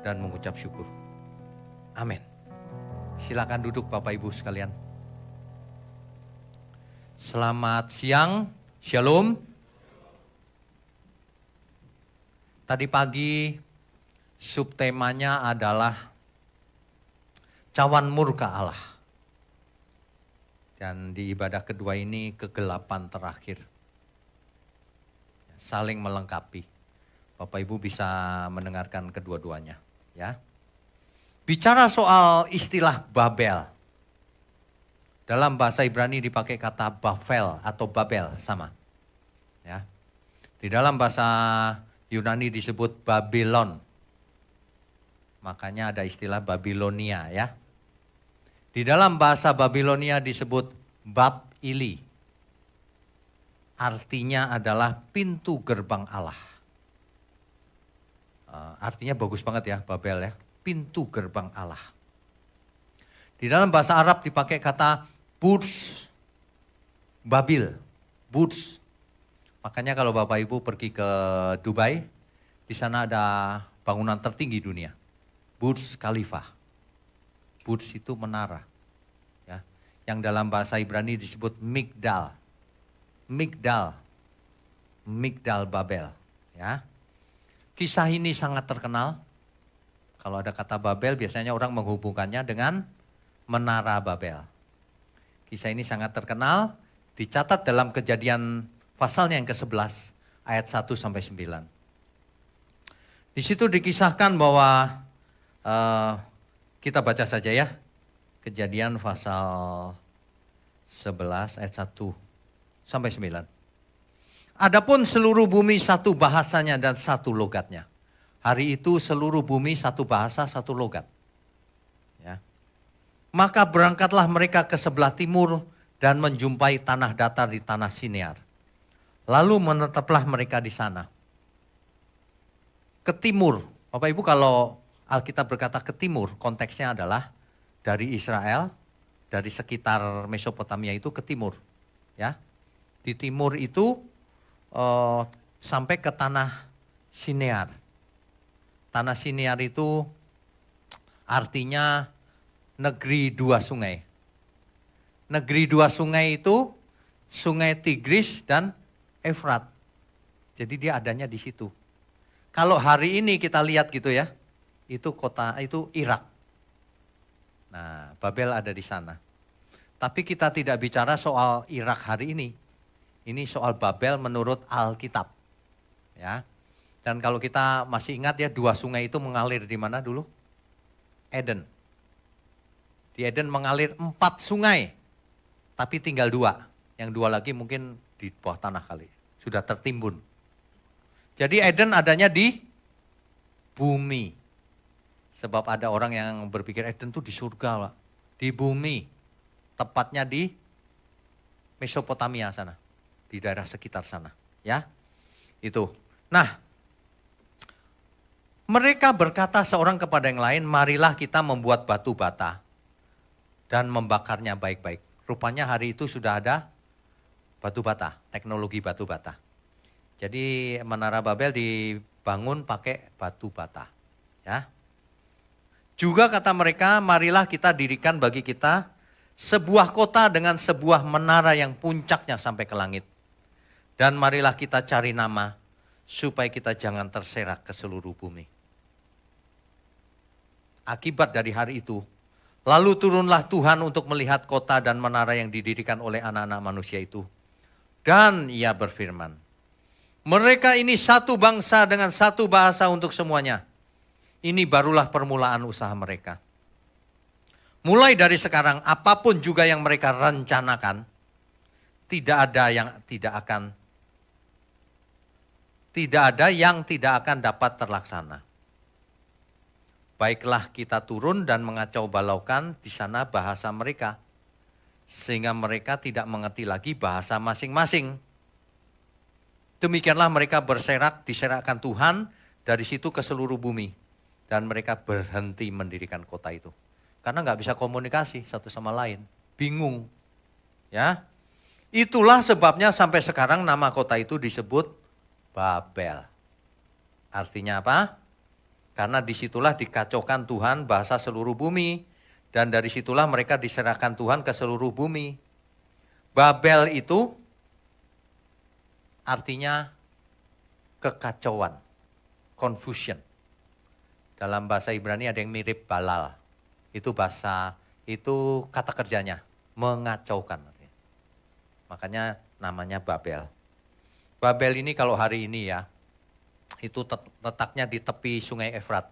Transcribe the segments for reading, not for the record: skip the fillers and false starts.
dan mengucap syukur. Amin. Silakan duduk Bapak Ibu sekalian. Selamat siang, Shalom. Tadi pagi subtemanya adalah cawan murka Allah. Dan di ibadah kedua ini kegelapan terakhir. Saling melengkapi. Bapak Ibu bisa mendengarkan kedua-duanya, ya. Bicara soal istilah Babel. Dalam bahasa Ibrani dipakai kata Bavel atau Babel, sama. Ya. Di dalam bahasa Yunani disebut Babylon. Makanya ada istilah Babilonia, ya. Di dalam bahasa Babilonia disebut Bab-ili. Artinya adalah pintu gerbang Allah. Artinya bagus banget ya Babel ya, pintu gerbang Allah. Di dalam bahasa Arab dipakai kata Burj Babil, Burj. Makanya kalau Bapak Ibu pergi ke Dubai, di sana ada bangunan tertinggi dunia, Burj Khalifa. Burj itu menara, ya. Yang dalam bahasa Ibrani disebut Migdal, Migdal, Migdal Babel, ya. Kisah ini sangat terkenal. Kalau ada kata Babel biasanya orang menghubungkannya dengan Menara Babel. Kisah ini sangat terkenal, dicatat dalam Kejadian pasalnya yang ke-11 ayat 1 sampai 9. Di situ dikisahkan bahwa kita baca saja ya. Kejadian pasal 11 ayat 1 sampai 9. Adapun seluruh bumi satu bahasanya dan satu logatnya. Hari itu seluruh bumi satu bahasa, satu logat. Ya. Maka berangkatlah mereka ke sebelah timur dan menjumpai tanah datar di tanah Sinear. Lalu menetaplah mereka di sana. Ke timur, Bapak Ibu kalau Alkitab berkata ke timur, konteksnya adalah dari Israel, dari sekitar Mesopotamia itu ke timur. Ya. Di timur itu sampai ke tanah Sinear. Tanah Sinear itu artinya negeri dua sungai. Negeri dua sungai itu sungai Tigris dan Efrat. Jadi dia adanya di situ. Kalau hari ini kita lihat gitu ya, itu kota, itu Irak. Nah, Babel ada di sana. Tapi kita tidak bicara soal Irak hari ini. Ini soal Babel menurut Alkitab. Ya. Dan kalau kita masih ingat ya, dua sungai itu mengalir di mana dulu? Eden. Di Eden mengalir 4 sungai, tapi tinggal 2. Yang 2 lagi mungkin di bawah tanah kali, sudah tertimbun. Jadi Eden adanya di bumi. Sebab ada orang yang berpikir Eden itu di surga, Pak. Di bumi, tepatnya di Mesopotamia sana, di daerah sekitar sana. Ya, itu. Nah, mereka berkata seorang kepada yang lain, marilah kita membuat batu bata dan membakarnya baik-baik. Rupanya hari itu sudah ada batu bata, teknologi batu bata. Jadi Menara Babel dibangun pakai batu bata. Ya. Juga kata mereka, marilah kita dirikan bagi kita sebuah kota dengan sebuah menara yang puncaknya sampai ke langit. Dan marilah kita cari nama supaya kita jangan terserak ke seluruh bumi. Akibat dari hari itu, lalu turunlah Tuhan untuk melihat kota dan menara yang didirikan oleh anak-anak manusia itu. Dan ia berfirman, mereka ini satu bangsa dengan satu bahasa untuk semuanya. Ini barulah permulaan usaha mereka. Mulai dari sekarang, apapun juga yang mereka rencanakan, tidak ada yang tidak akan dapat terlaksana. Baiklah kita turun dan mengacau balaukan di sana bahasa mereka, sehingga mereka tidak mengerti lagi bahasa masing-masing. Demikianlah mereka diserakkan Tuhan dari situ ke seluruh bumi. Dan mereka berhenti mendirikan kota itu. Karena nggak bisa komunikasi satu sama lain. Bingung. Ya. Itulah sebabnya sampai sekarang nama kota itu disebut Babel. Artinya apa? Karena disitulah dikacaukan Tuhan bahasa seluruh bumi. Dan dari situlah mereka diserahkan Tuhan ke seluruh bumi. Babel itu artinya kekacauan, confusion. Dalam bahasa Ibrani ada yang mirip balal. Itu kata kerjanya, mengacaukan. Makanya namanya Babel. Babel ini kalau hari ini ya, itu letaknya di tepi sungai Efrat.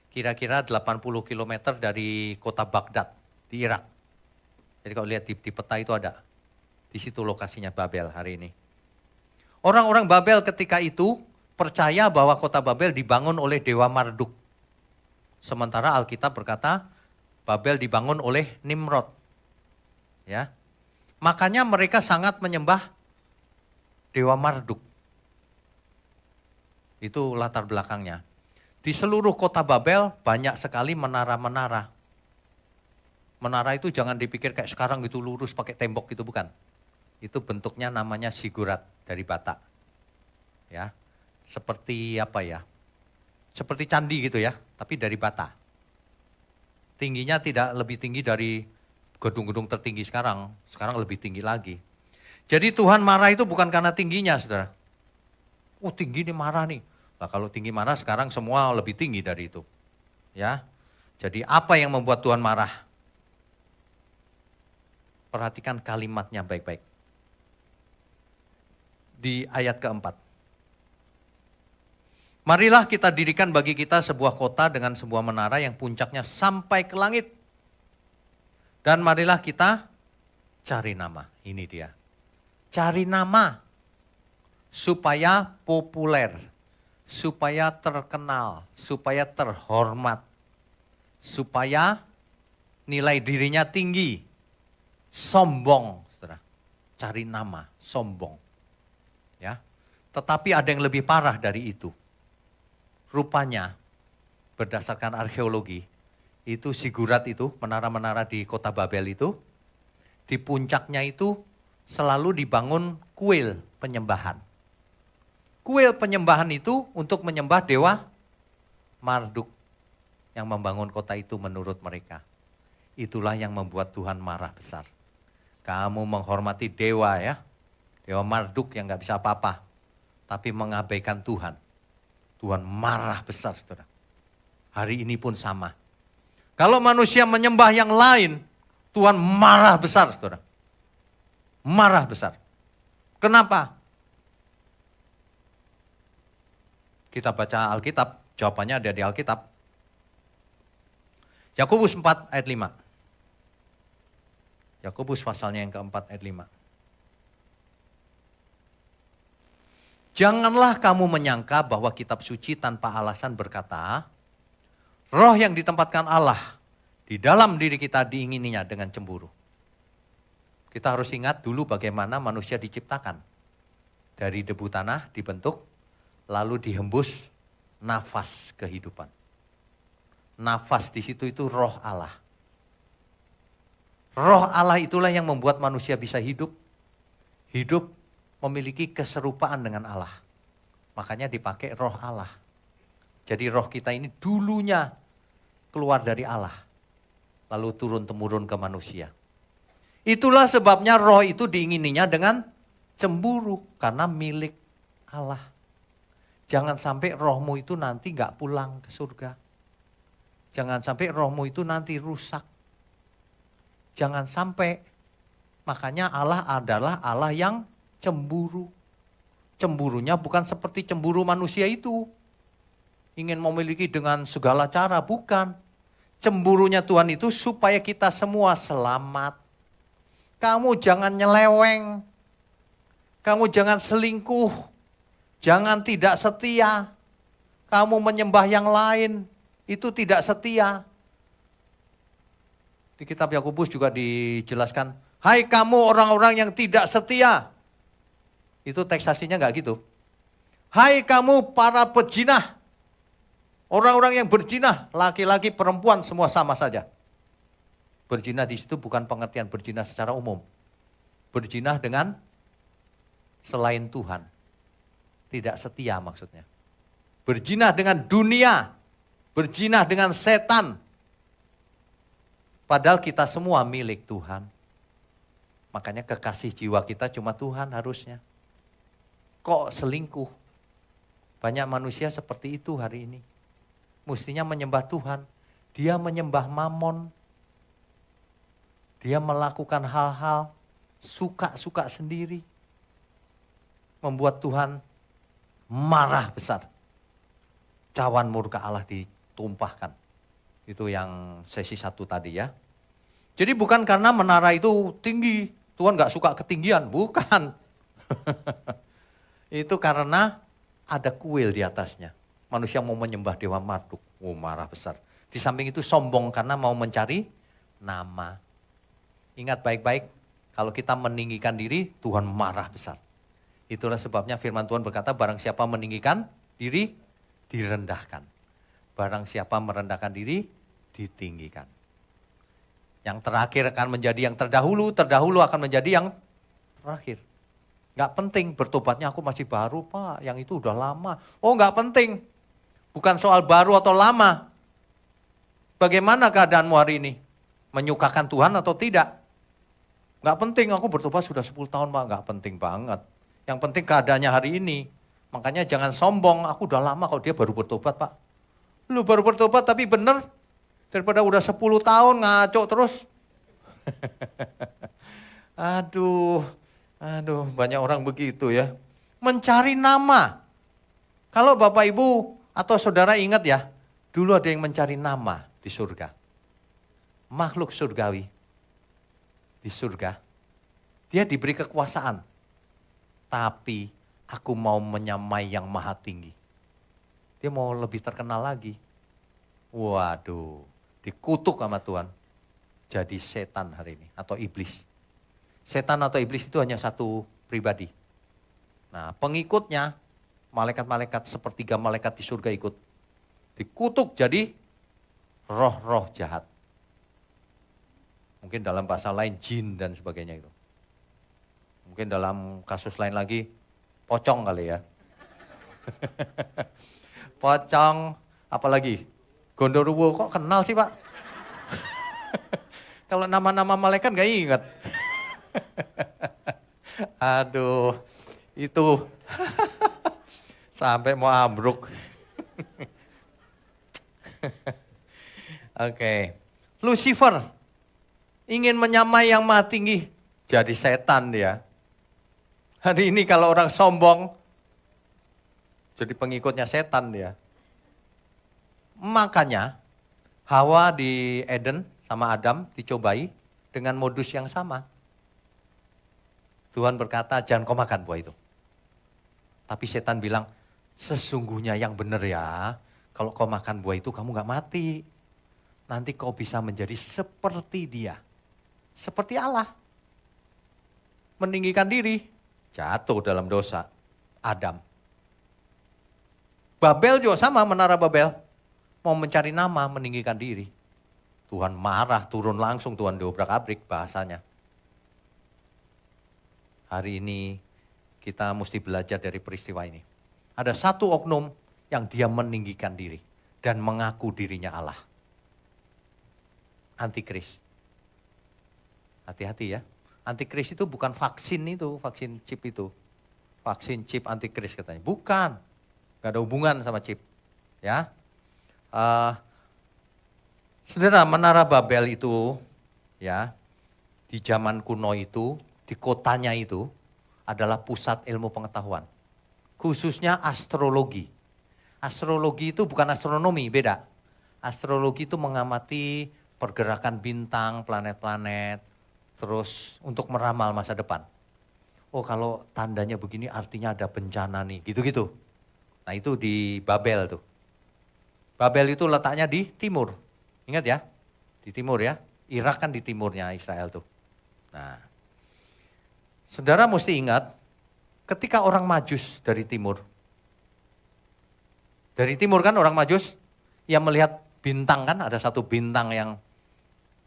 Kira-kira 80 km dari kota Baghdad di Irak. Jadi kalau lihat di peta itu ada. Di situ lokasinya Babel hari ini. Orang-orang Babel ketika itu percaya bahwa kota Babel dibangun oleh Dewa Marduk. Sementara Alkitab berkata Babel dibangun oleh Nimrod. Ya. Makanya mereka sangat menyembah Dewa Marduk. Itu latar belakangnya. Di seluruh kota Babel banyak sekali menara-menara. Menara itu jangan dipikir kayak sekarang gitu lurus pakai tembok gitu, bukan. Itu bentuknya namanya zigurat dari bata. Ya. Seperti apa ya? Seperti candi gitu ya, tapi dari bata. Tingginya tidak lebih tinggi dari gedung-gedung tertinggi sekarang lebih tinggi lagi. Jadi Tuhan marah itu bukan karena tingginya, saudara. Oh tinggi nih marah nih. Nah kalau tinggi marah sekarang semua lebih tinggi dari itu. Ya. Jadi apa yang membuat Tuhan marah? Perhatikan kalimatnya baik-baik. Di ayat keempat. Marilah kita dirikan bagi kita sebuah kota dengan sebuah menara yang puncaknya sampai ke langit. Dan marilah kita cari nama. Ini dia. Cari nama. Supaya populer. Supaya terkenal. Supaya terhormat. Supaya nilai dirinya tinggi. Sombong. Saudara. Cari nama. Sombong. Ya. Tetapi ada yang lebih parah dari itu. Rupanya berdasarkan arkeologi, itu zigurat itu, menara-menara di kota Babel itu, di puncaknya itu selalu dibangun kuil penyembahan. Kuil penyembahan itu untuk menyembah Dewa Marduk yang membangun kota itu menurut mereka. Itulah yang membuat Tuhan marah besar. Kamu menghormati dewa ya, Dewa Marduk yang gak bisa apa-apa, tapi mengabaikan Tuhan. Tuhan marah besar, saudara. Hari ini pun sama. Kalau manusia menyembah yang lain, Tuhan marah besar, saudara. Marah besar. Kenapa? Kita baca Alkitab, jawabannya ada di Alkitab. Yakobus 4 ayat 5. Yakobus pasalnya yang keempat ayat 5. Janganlah kamu menyangka bahwa kitab suci tanpa alasan berkata, roh yang ditempatkan Allah di dalam diri kita diingininya dengan cemburu. Kita harus ingat dulu bagaimana manusia diciptakan. Dari debu tanah dibentuk, lalu dihembus nafas kehidupan. Nafas di situ itu roh Allah. Roh Allah itulah yang membuat manusia bisa hidup. Hidup memiliki keserupaan dengan Allah. Makanya dipakai roh Allah. Jadi roh kita ini dulunya keluar dari Allah. Lalu turun-temurun ke manusia. Itulah sebabnya roh itu diingininya dengan cemburu. Karena milik Allah. Jangan sampai rohmu itu nanti gak pulang ke surga. Jangan sampai rohmu itu nanti rusak. Jangan sampai. Makanya Allah adalah Allah yang cemburu. Cemburunya bukan seperti cemburu manusia itu. Ingin memiliki dengan segala cara, bukan. Cemburunya Tuhan itu supaya kita semua selamat. Kamu jangan nyeleweng. Kamu jangan selingkuh. Jangan tidak setia. Kamu menyembah yang lain. Itu tidak setia. Di kitab Yakobus juga dijelaskan. Hai kamu orang-orang yang tidak setia. Itu teks aslinya enggak gitu. Hai kamu para pejinah. Orang-orang yang berjinah, laki-laki, perempuan semua sama saja. Berjinah di situ bukan pengertian berjinah secara umum. Berjinah dengan selain Tuhan. Tidak setia maksudnya. Berjinah dengan dunia. berjinah dengan setan. Padahal kita semua milik Tuhan. Makanya kekasih jiwa kita cuma Tuhan harusnya. Kok selingkuh? Banyak manusia seperti itu hari ini. Mestinya menyembah Tuhan. Dia menyembah Mamon. Dia melakukan hal-hal suka-suka sendiri. Membuat Tuhan marah besar. Cawan murka Allah ditumpahkan. Itu yang sesi 1 tadi ya. Jadi bukan karena menara itu tinggi. Tuhan gak suka ketinggian. Bukan. Itu karena ada kuil di atasnya. Manusia mau menyembah Dewa Marduk. Oh, marah besar. Di samping itu sombong karena mau mencari nama. Ingat baik-baik. Kalau kita meninggikan diri, Tuhan marah besar. Itulah sebabnya firman Tuhan berkata, barang siapa meninggikan diri, direndahkan. Barang siapa merendahkan diri, ditinggikan. Yang terakhir akan menjadi yang terdahulu, terdahulu akan menjadi yang terakhir. Gak penting, bertobatnya aku masih baru Pak, yang itu udah lama. Oh gak penting, bukan soal baru atau lama. Bagaimana keadaanmu hari ini? Menyukakan Tuhan atau tidak? Gak penting, aku bertobat sudah 10 tahun Pak, gak penting banget. Yang penting keadaannya hari ini. Makanya jangan sombong, aku udah lama kalau dia baru bertobat Pak. Lu baru bertobat tapi bener, daripada udah 10 tahun ngaco terus. Aduh, banyak orang begitu ya. Mencari nama. Kalau Bapak Ibu atau saudara ingat ya, dulu ada yang mencari nama di surga. Makhluk surgawi di surga. Dia diberi kekuasaan. Tapi aku mau menyamai yang maha tinggi. Dia mau lebih terkenal lagi. Waduh, dikutuk sama Tuhan. Jadi setan hari ini, atau iblis. Setan atau iblis itu hanya satu pribadi. Nah, pengikutnya, malaikat-malaikat sepertiga malaikat di surga ikut. Dikutuk jadi roh-roh jahat. Mungkin dalam bahasa lain jin dan sebagainya itu. Mungkin dalam kasus lain lagi, pocong kali ya. Pocong, apalagi Gondoruo, kok kenal sih Pak? Kalau nama-nama malaikat gak ingat. Aduh, itu sampai mau ambruk. Oke. Lucifer ingin menyamai yang maha tinggi, jadi setan dia. Hari ini kalau orang sombong, jadi pengikutnya setan dia. Makanya Hawa di Eden sama Adam dicobai dengan modus yang sama. Tuhan berkata, jangan kau makan buah itu. Tapi setan bilang, sesungguhnya yang benar ya, kalau kau makan buah itu kamu gak mati. Nanti kau bisa menjadi seperti dia. Seperti Allah. Meninggikan diri, jatuh dalam dosa. Adam. Babel juga sama, menara Babel. Mau mencari nama, meninggikan diri. Tuhan marah, turun langsung, Tuhan diobrak-abrik bahasanya. Hari ini kita mesti belajar dari peristiwa ini. Ada satu oknum yang dia meninggikan diri dan mengaku dirinya Allah. Antikris. Hati-hati ya. Antikris itu bukan vaksin itu, vaksin chip itu. Vaksin chip antikris katanya. Bukan. Gak ada hubungan sama chip. Ya. Saudara, menara Babel itu ya, di zaman kuno itu, di kotanya itu adalah pusat ilmu pengetahuan. Khususnya astrologi. Astrologi itu bukan astronomi, beda. Astrologi itu mengamati pergerakan bintang, planet-planet, terus untuk meramal masa depan. Oh kalau tandanya begini artinya ada bencana nih, gitu-gitu. Nah itu di Babel tuh. Babel itu letaknya di timur. Ingat ya, di timur ya. Irak kan di timurnya Israel tuh. Nah, saudara mesti ingat, ketika orang Majus dari timur kan orang Majus, yang melihat bintang kan, ada satu bintang yang,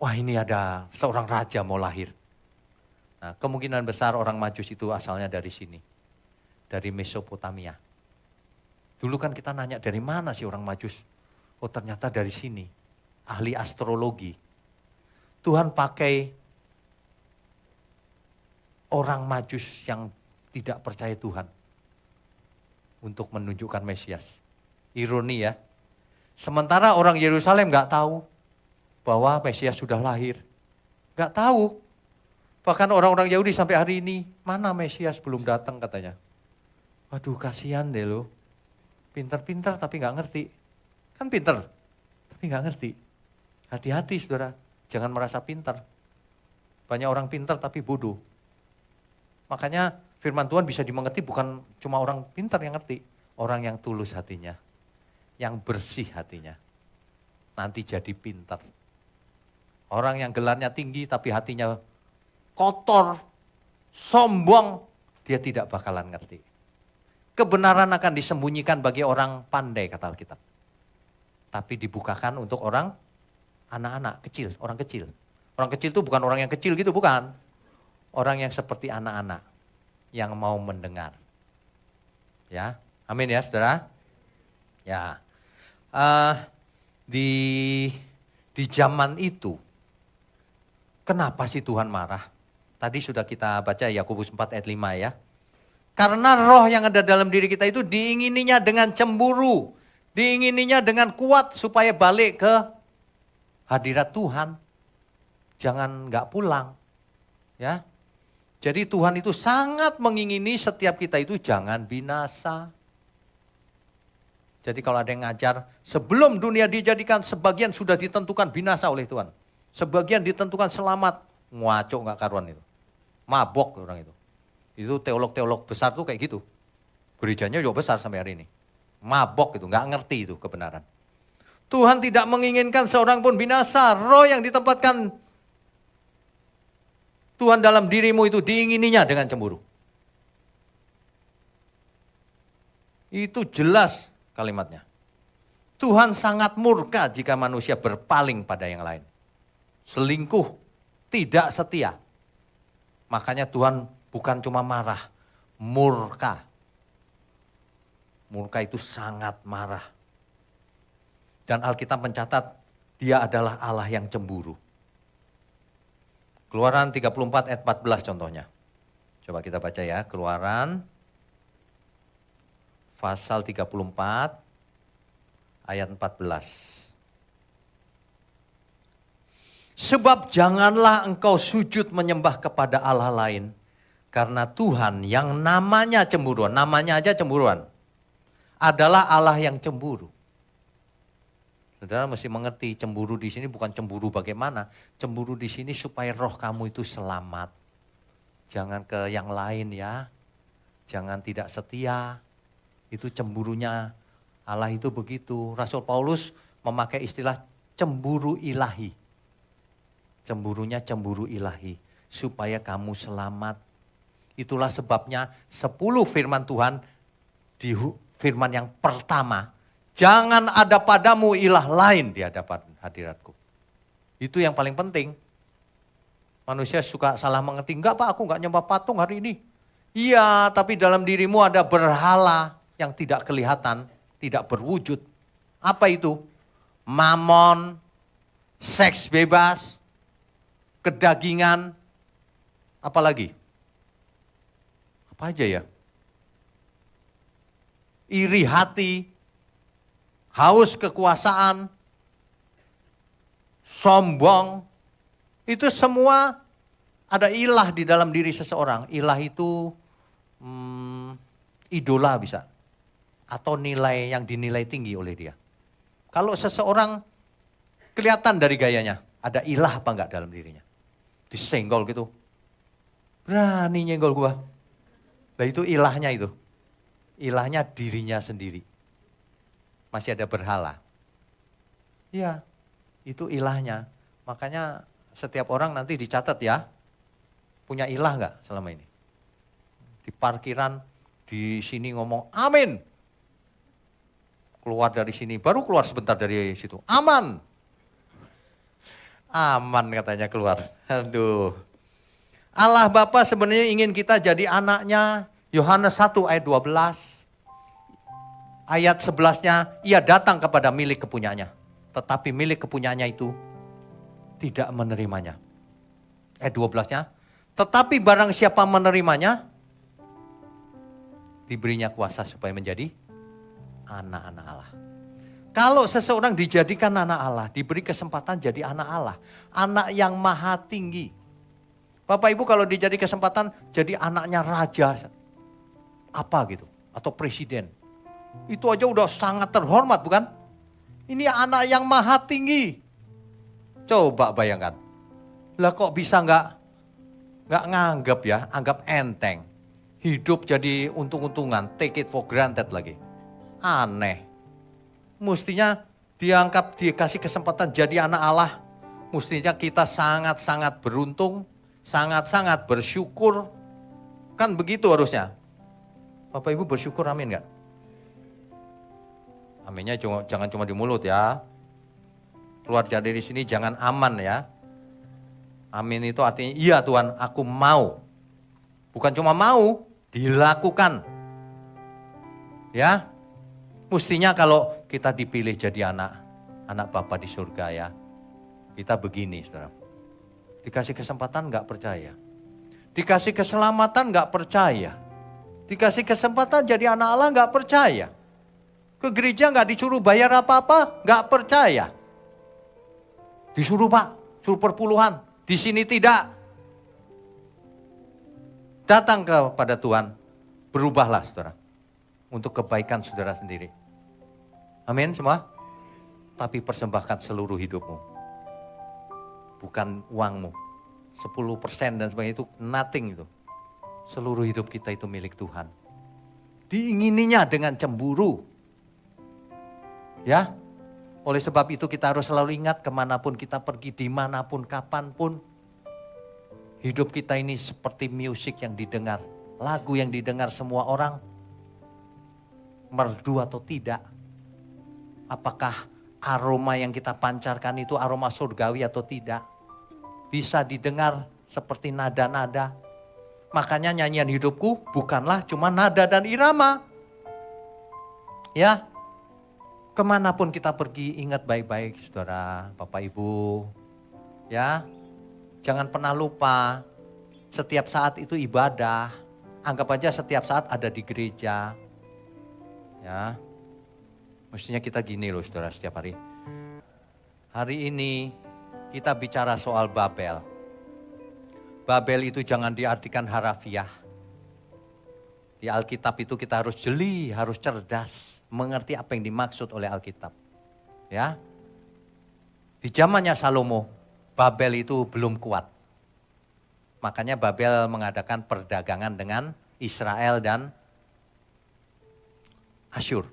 wah ini ada seorang raja mau lahir. Nah, kemungkinan besar orang Majus itu asalnya dari sini, dari Mesopotamia. Dulu kan kita nanya dari mana sih orang Majus? Oh ternyata dari sini, ahli astrologi. Tuhan pakai orang Majus yang tidak percaya Tuhan untuk menunjukkan Mesias. Ironi ya. Sementara orang Yerusalem gak tahu bahwa Mesias sudah lahir. Gak tahu. Bahkan orang-orang Yahudi sampai hari ini, mana Mesias belum datang katanya. Waduh kasihan deh lo. Pinter-pinter tapi gak ngerti. Kan pinter, tapi gak ngerti. Hati-hati saudara, jangan merasa pinter. Banyak orang pinter tapi bodoh. Makanya firman Tuhan bisa dimengerti bukan cuma orang pinter yang ngerti. Orang yang tulus hatinya, yang bersih hatinya. Nanti jadi pinter. Orang yang gelarnya tinggi tapi hatinya kotor, sombong, dia tidak bakalan ngerti. Kebenaran akan disembunyikan bagi orang pandai kata Alkitab. Tapi dibukakan untuk orang anak-anak kecil, orang kecil. Orang kecil itu bukan orang yang kecil gitu, bukan. Orang yang seperti anak-anak yang mau mendengar. Ya, amin ya saudara. Ya, di zaman itu, kenapa sih Tuhan marah? Tadi sudah kita baca Yakobus 4 ayat 5 ya. Karena roh yang ada dalam diri kita itu diingininya dengan cemburu. Diingininya dengan kuat supaya balik ke hadirat Tuhan. Jangan gak pulang. Ya. Jadi Tuhan itu sangat mengingini setiap kita itu jangan binasa. Jadi kalau ada yang ngajar, sebelum dunia dijadikan sebagian sudah ditentukan binasa oleh Tuhan. Sebagian ditentukan selamat. Ngaco gak karuan itu. Mabok orang itu. Itu teolog-teolog besar tuh kayak gitu. Gerejanya juga besar sampai hari ini. Mabok itu, gak ngerti itu kebenaran. Tuhan tidak menginginkan seorang pun binasa. Roh yang ditempatkan Tuhan dalam dirimu itu diingininya dengan cemburu. Itu jelas kalimatnya. Tuhan sangat murka jika manusia berpaling pada yang lain. Selingkuh, tidak setia. Makanya Tuhan bukan cuma marah, murka. Murka itu sangat marah. Dan Alkitab mencatat dia adalah Allah yang cemburu. Keluaran 34 ayat 14 contohnya. Coba kita baca ya, Keluaran pasal 34 ayat 14. Sebab janganlah engkau sujud menyembah kepada Allah lain. Karena Tuhan yang namanya cemburuan, namanya aja cemburuan, adalah Allah yang cemburu. Saudara mesti mengerti, cemburu di sini bukan cemburu bagaimana. Cemburu di sini supaya roh kamu itu selamat. Jangan ke yang lain ya. Jangan tidak setia. Itu cemburunya Allah itu begitu. Rasul Paulus memakai istilah cemburu ilahi. Cemburunya cemburu ilahi. Supaya kamu selamat. Itulah sebabnya 10 firman Tuhan di firman yang pertama. Jangan ada padamu ilah lain di hadapan hadiratku. Itu yang paling penting. Manusia suka salah mengerti. Enggak Pak, aku enggak nyembah patung hari ini. Iya, tapi dalam dirimu ada berhala yang tidak kelihatan, tidak berwujud. Apa itu? Mamon, seks bebas, kedagingan, apa lagi? Apa aja ya? Iri hati, haus kekuasaan, sombong, itu semua ada ilah di dalam diri seseorang. Ilah itu idola bisa, atau nilai yang dinilai tinggi oleh dia. Kalau seseorang kelihatan dari gayanya, ada ilah apa enggak dalam dirinya. Disenggol gitu, berani nyenggol gua. Nah itu ilahnya itu. Ilahnya dirinya sendiri. Masih ada berhala. Iya, itu ilahnya. Makanya setiap orang nanti dicatat ya, punya ilah enggak selama ini? Di parkiran, di sini ngomong amin. Keluar dari sini, baru keluar sebentar dari situ, aman. Aman katanya keluar. Aduh. Allah Bapa sebenarnya ingin kita jadi anaknya. Yohanes 1 ayat 12. Ayat 11-nya, ia datang kepada milik kepunyaannya. Tetapi milik kepunyaannya itu tidak menerimanya. Ayat 12-nya, tetapi barang siapa menerimanya, diberinya kuasa supaya menjadi anak-anak Allah. Kalau seseorang dijadikan anak Allah, diberi kesempatan jadi anak Allah. Anak yang maha tinggi. Bapak Ibu kalau dijadi kesempatan jadi anaknya raja. Apa gitu. Atau presiden. Itu aja udah sangat terhormat bukan? Ini anak yang maha tinggi. Coba bayangkan. Lah kok bisa nggak nganggap ya, anggap enteng. Hidup jadi untung-untungan, take it for granted lagi. Aneh. Mestinya diangkat, dikasih kesempatan jadi anak Allah. Mestinya kita sangat-sangat beruntung, sangat-sangat bersyukur. Kan begitu harusnya. Bapak Ibu bersyukur amin nggak? Aminnya jangan cuma di mulut ya. Keluar dari sini jangan aman ya. Amin itu artinya iya Tuhan aku mau. Bukan cuma mau, dilakukan. Ya. Mestinya kalau kita dipilih jadi anak Bapa di surga ya. Kita begini saudara. Dikasih kesempatan gak percaya. Dikasih keselamatan gak percaya. Dikasih kesempatan jadi anak Allah gak percaya. Ke gereja gak disuruh bayar apa-apa, gak percaya. Disuruh Pak, suruh perpuluhan. Di sini tidak. Datang kepada Tuhan, berubahlah saudara. Untuk kebaikan saudara sendiri. Amin semua. Tapi persembahkan seluruh hidupmu. Bukan uangmu. 10% dan sebagainya itu nothing itu. Seluruh hidup kita itu milik Tuhan. Diingininya dengan cemburu. Ya, oleh sebab itu kita harus selalu ingat kemanapun kita pergi, dimanapun, kapanpun. Hidup kita ini seperti musik yang didengar, lagu yang didengar semua orang. Merdu atau tidak. Apakah aroma yang kita pancarkan itu aroma surgawi atau tidak. Bisa didengar seperti nada-nada. Makanya nyanyian hidupku bukanlah cuma nada dan irama. Ya. Kemanapun kita pergi, ingat baik-baik saudara, Bapak Ibu. Ya, jangan pernah lupa, setiap saat itu ibadah. Anggap aja setiap saat ada di gereja. Ya, mestinya kita gini loh saudara setiap hari. Hari ini kita bicara soal Babel. Babel itu jangan diartikan harafiah. Di Alkitab itu kita harus jeli, harus cerdas. Mengerti apa yang dimaksud oleh Alkitab. Ya. Di zamannya Salomo, Babel itu belum kuat. Makanya Babel mengadakan perdagangan dengan Israel dan Asyur.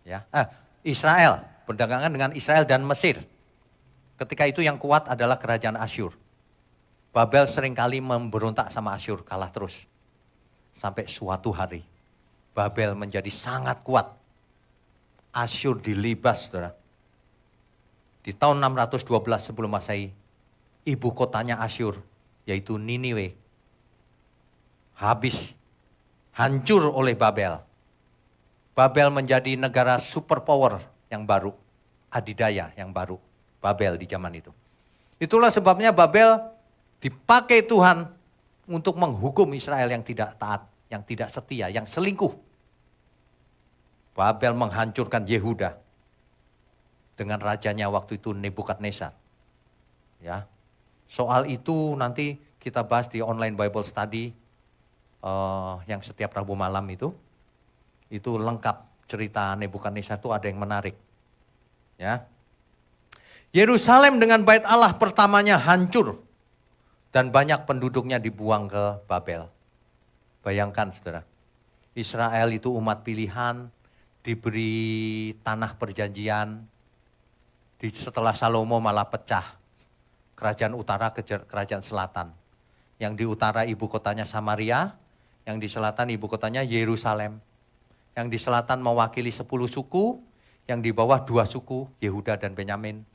Ya. Israel, perdagangan dengan Israel dan Mesir. Ketika itu yang kuat adalah kerajaan Asyur. Babel seringkali memberontak sama Asyur, kalah terus. Sampai suatu hari. Babel menjadi sangat kuat. Asyur dilibas, saudara. Di tahun 612 sebelum Masehi, ibu kotanya Asyur, yaitu Niniwe, habis, hancur oleh Babel. Babel menjadi negara superpower yang baru, adidaya yang baru, Babel di zaman itu. Itulah sebabnya Babel dipakai Tuhan untuk menghukum Israel yang tidak taat, yang tidak setia, yang selingkuh. Babel menghancurkan Yehuda dengan rajanya waktu itu Nebukadnezar. Ya, soal itu nanti kita bahas di online Bible Study yang setiap Rabu malam itu lengkap cerita Nebukadnezar itu ada yang menarik. Ya, Yerusalem dengan bait Allah pertamanya hancur dan banyak penduduknya dibuang ke Babel. Bayangkan saudara, Israel itu umat pilihan. Diberi tanah perjanjian, setelah Salomo malah pecah. Kerajaan utara ke kerajaan selatan. Yang di utara ibu kotanya Samaria, yang di selatan ibu kotanya Yerusalem. Yang di selatan mewakili 10 suku, yang di bawah 2 suku, Yehuda dan Benyamin.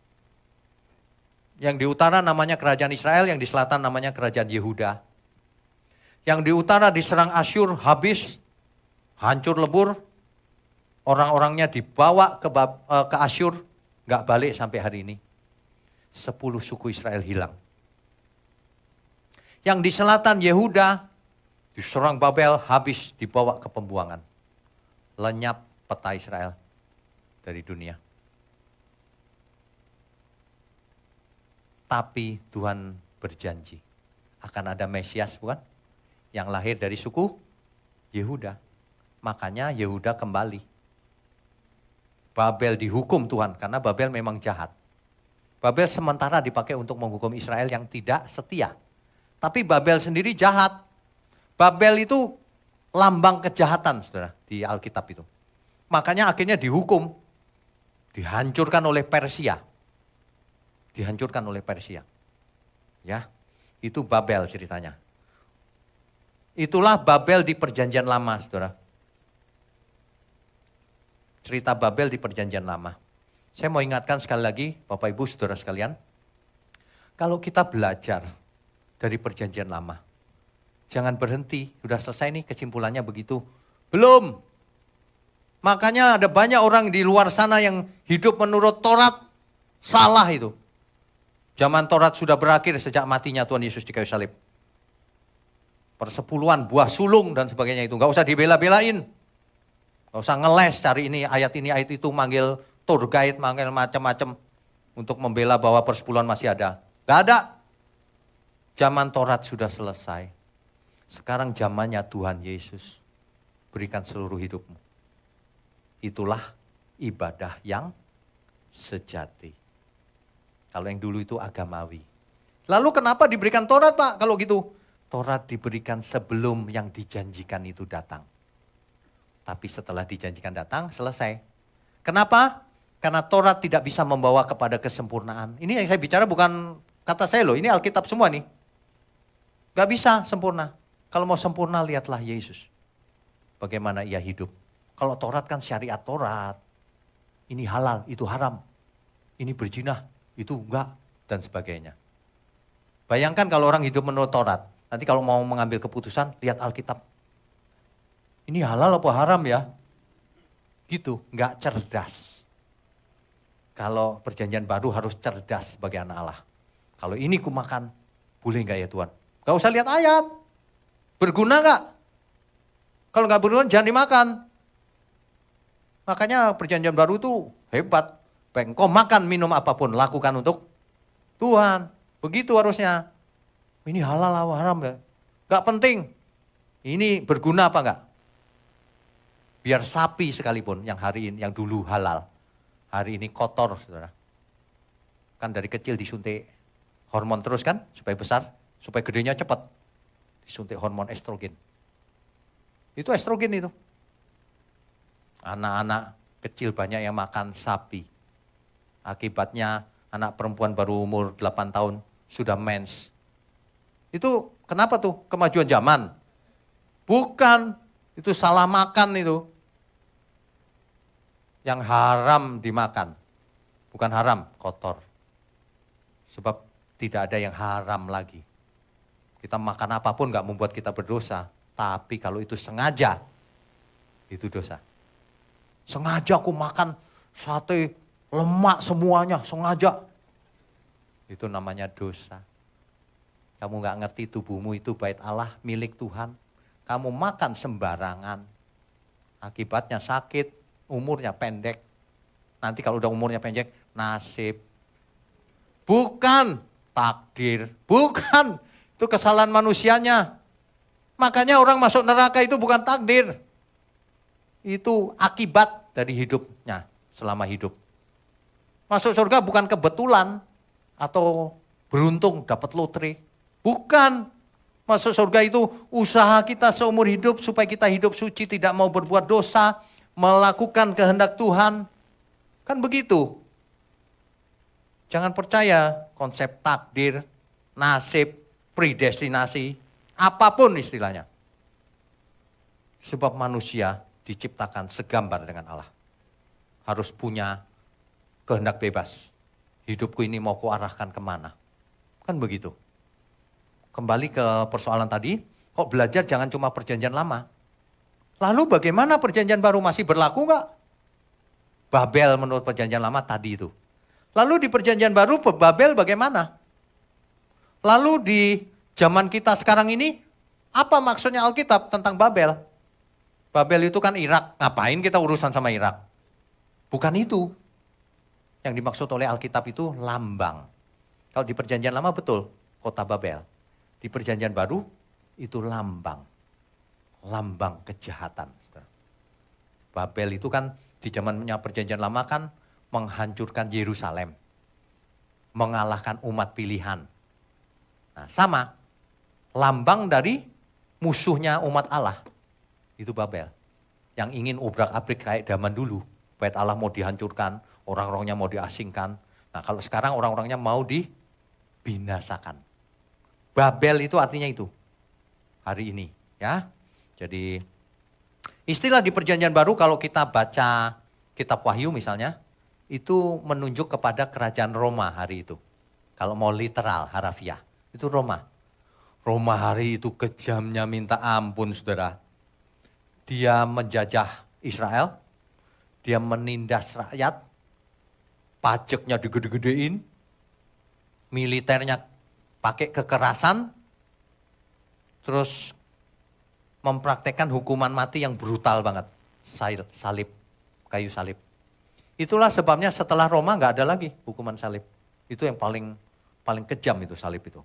Yang di utara namanya kerajaan Israel, yang di selatan namanya kerajaan Yehuda. Yang di utara diserang Asyur, habis, hancur lebur. Orang-orangnya dibawa ke Asyur, nggak balik sampai hari ini. 10 suku Israel hilang. Yang di selatan Yehuda, diserang Babel, habis dibawa ke pembuangan. Lenyap peta Israel dari dunia. Tapi Tuhan berjanji akan ada Mesias, bukan? Yang lahir dari suku Yehuda. Makanya Yehuda kembali. Babel dihukum Tuhan karena Babel memang jahat. Babel sementara dipakai untuk menghukum Israel yang tidak setia. Tapi Babel sendiri jahat. Babel itu lambang kejahatan, saudara, di Alkitab itu. Makanya akhirnya dihukum. Dihancurkan oleh Persia. Dihancurkan oleh Persia. Ya, itu Babel ceritanya. Itulah Babel di Perjanjian Lama, saudara. Cerita Babel di Perjanjian Lama. Saya mau ingatkan sekali lagi, Bapak Ibu saudara sekalian. Kalau kita belajar dari Perjanjian Lama, jangan berhenti, sudah selesai nih kesimpulannya begitu. Belum. Makanya ada banyak orang di luar sana yang hidup menurut Taurat, salah itu. Zaman Taurat sudah berakhir sejak matinya Tuhan Yesus di kayu salib. Persepuluhan, buah sulung dan sebagainya itu. Gak usah dibela-belain. Gak usah ngeles cari ini ayat itu, manggil tour guide, manggil macam-macam. Untuk membela bahwa persepuluhan masih ada. Gak ada. Zaman Taurat sudah selesai. Sekarang zamannya Tuhan Yesus. Berikan seluruh hidupmu. Itulah ibadah yang sejati. Kalau yang dulu itu agamawi. Lalu kenapa diberikan Taurat, Pak? Kalau gitu, Taurat diberikan sebelum yang dijanjikan itu datang. Tapi setelah dijanjikan datang, selesai. Kenapa? Karena Taurat tidak bisa membawa kepada kesempurnaan. Ini yang saya bicara bukan kata saya loh, ini Alkitab semua nih. Gak bisa sempurna. Kalau mau sempurna, lihatlah Yesus. Bagaimana ia hidup. Kalau Taurat kan syariat Taurat. Ini halal, itu haram. Ini berzinah, itu enggak, dan sebagainya. Bayangkan kalau orang hidup menurut Taurat. Nanti kalau mau mengambil keputusan, lihat Alkitab. Ini halal apa haram ya? Gitu, enggak cerdas. Kalau perjanjian baru harus cerdas sebagai anak Allah. Kalau ini ku makan, boleh enggak ya Tuhan? Enggak usah lihat ayat. Berguna enggak? Kalau enggak berguna jangan dimakan. Makanya perjanjian baru itu hebat. Baik engkau makan, minum apapun, lakukan untuk Tuhan. Begitu harusnya. Ini halal atau haram ya? Gak penting. Ini berguna apa enggak? Biar sapi sekalipun yang hari ini, yang dulu halal. Hari ini kotor, saudara. Kan dari kecil disuntik hormon terus kan, supaya besar, supaya gedenya cepat. Disuntik hormon estrogen. Itu estrogen itu. Anak-anak kecil banyak yang makan sapi. Akibatnya anak perempuan baru umur 8 tahun sudah mens. Itu kenapa tuh? Kemajuan zaman? Bukan, itu salah makan itu. Yang haram dimakan. Bukan haram, kotor. Sebab tidak ada yang haram lagi. Kita makan apapun gak membuat kita berdosa. Tapi kalau itu sengaja, itu dosa. Sengaja aku makan sate lemak semuanya, sengaja. Itu namanya dosa. Kamu gak ngerti tubuhmu itu bait Allah, milik Tuhan. Kamu makan sembarangan. Akibatnya sakit, umurnya pendek. Nanti kalau udah umurnya pendek, nasib. Bukan takdir, bukan. Itu kesalahan manusianya. Makanya orang masuk neraka itu bukan takdir. Itu akibat dari hidupnya selama hidup. Masuk surga bukan kebetulan atau beruntung dapat lotre. Bukan. Masuk surga itu usaha kita seumur hidup supaya kita hidup suci, tidak mau berbuat dosa, melakukan kehendak Tuhan. Kan begitu. Jangan percaya konsep takdir, nasib, predestinasi, apapun istilahnya. Sebab manusia diciptakan segambar dengan Allah. Harus punya kehendak bebas. Hidupku ini mau kuarahkan kemana. Kan begitu. Kembali ke persoalan tadi, kok belajar jangan cuma perjanjian lama. Lalu bagaimana perjanjian baru masih berlaku enggak? Babel menurut perjanjian lama tadi itu. Lalu di perjanjian baru Babel bagaimana? Lalu di zaman kita sekarang ini, apa maksudnya Alkitab tentang Babel? Babel itu kan Irak, ngapain kita urusan sama Irak? Bukan itu. Yang dimaksud oleh Alkitab itu lambang. Kalau di perjanjian lama betul, kota Babel. Di perjanjian baru, itu lambang. Lambang kejahatan. Babel itu kan di zamannya perjanjian lama kan menghancurkan Yerusalem. Mengalahkan umat pilihan. Nah, sama. Lambang dari musuhnya umat Allah. Itu Babel. Yang ingin obrak-abrik kayak zaman dulu. Bait Allah mau dihancurkan, orang-orangnya mau diasingkan. Nah, kalau sekarang orang-orangnya mau dibinasakan. Babel itu artinya itu. Hari ini, ya. Jadi istilah di perjanjian baru kalau kita baca kitab Wahyu misalnya, itu menunjuk kepada kerajaan Roma hari itu. Kalau mau literal, harafiah, itu Roma. Roma hari itu kejamnya minta ampun, saudara. Dia menjajah Israel, dia menindas rakyat, pajaknya digede-gedein, militernya pakai kekerasan, terus mempraktekkan hukuman mati yang brutal banget, salib, kayu salib. Itulah sebabnya setelah Roma nggak ada lagi hukuman salib. Itu yang paling kejam itu salib itu.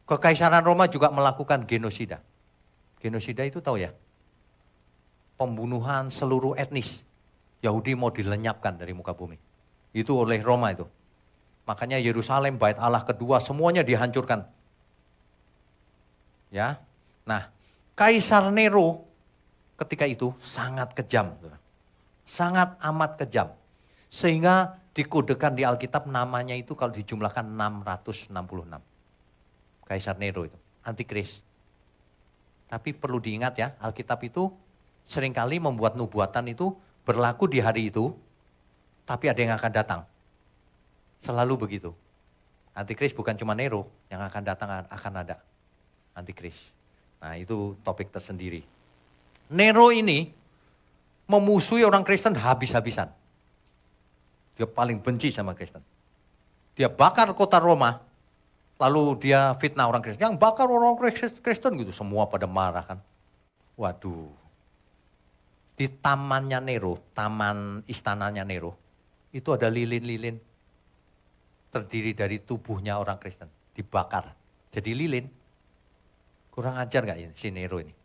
Kekaisaran Roma juga melakukan genosida. Genosida itu tahu ya? Pembunuhan seluruh etnis. Yahudi mau dilenyapkan dari muka bumi. Itu oleh Roma itu. Makanya Yerusalem, Bait Allah kedua, semuanya dihancurkan. Ya, nah Kaisar Nero ketika itu sangat kejam. Sangat amat kejam. Sehingga dikodekan di Alkitab namanya itu kalau dijumlahkan 666. Kaisar Nero itu, antikris. Tapi perlu diingat ya, Alkitab itu seringkali membuat nubuatan itu berlaku di hari itu, tapi ada yang akan datang. Selalu begitu. Antikris bukan cuma Nero, yang akan datang akan ada. Antikris. Nah itu topik tersendiri. Nero ini memusuhi orang Kristen habis-habisan. Dia paling benci sama Kristen. Dia bakar kota Roma, lalu dia fitnah orang Kristen. Yang bakar orang Kristen gitu, semua pada marah kan. Waduh. Di tamannya Nero, taman istananya Nero, itu ada lilin-lilin. Terdiri dari tubuhnya orang Kristen, dibakar. Jadi lilin. Kurang ajar gak ini, si Nero ini?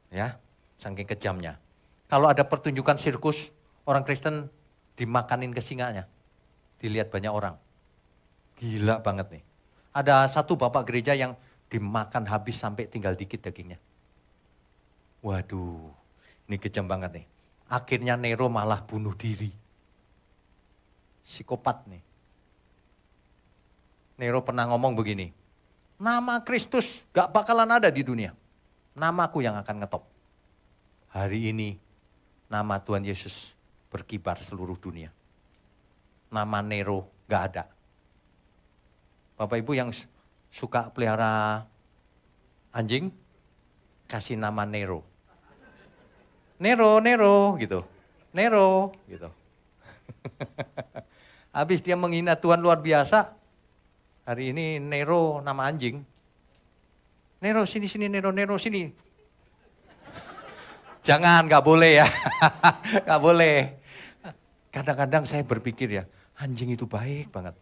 Ya, saking kejamnya. Kalau ada pertunjukan sirkus, orang Kristen dimakanin ke singanya. Dilihat banyak orang. Gila banget nih. Ada satu bapak gereja yang dimakan habis sampai tinggal dikit dagingnya. Waduh, ini kejam banget nih. Akhirnya Nero malah bunuh diri. Psikopat nih. Nero pernah ngomong begini, nama Kristus gak bakalan ada di dunia. Namaku yang akan ngetop. Hari ini nama Tuhan Yesus berkibar seluruh dunia. Nama Nero gak ada. Bapak Ibu yang suka pelihara anjing, kasih nama Nero. Nero, Nero gitu. Nero gitu. Habis dia menghina Tuhan luar biasa. Hari ini Nero nama anjing. Nero sini, Nero, Nero sini. Jangan, gak boleh ya. Gak boleh. Kadang-kadang saya berpikir ya, anjing itu baik banget.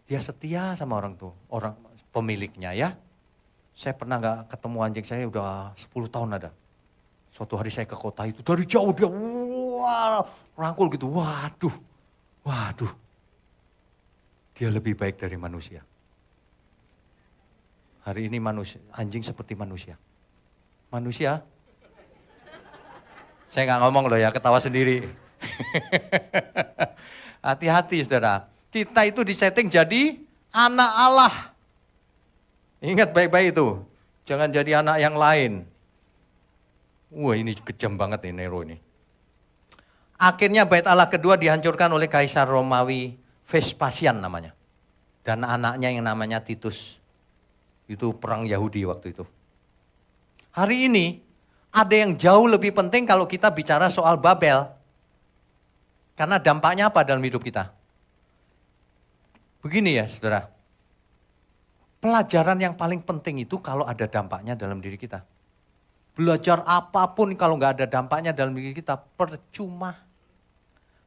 Dia setia sama orang tuh, orang pemiliknya ya. Saya pernah gak ketemu anjing saya udah 10 tahun ada. Suatu hari saya ke kota itu, dari jauh dia wah, rangkul gitu, waduh. Dia lebih baik dari manusia. Hari ini anjing seperti manusia. Manusia? Saya nggak ngomong loh ya, ketawa sendiri. Hati-hati saudara. Kita itu disetting jadi anak Allah. Ingat baik-baik itu. Jangan jadi anak yang lain. Wah ini kejam banget nih Nero ini. Akhirnya Bait Allah kedua dihancurkan oleh Kaisar Romawi Vespasian namanya. Dan anaknya yang namanya Titus. Itu perang Yahudi waktu itu. Hari ini ada yang jauh lebih penting kalau kita bicara soal Babel. Karena dampaknya apa dalam hidup kita? Begini ya saudara, pelajaran yang paling penting itu kalau ada dampaknya dalam diri kita. Belajar apapun kalau nggak ada dampaknya dalam diri kita, percuma.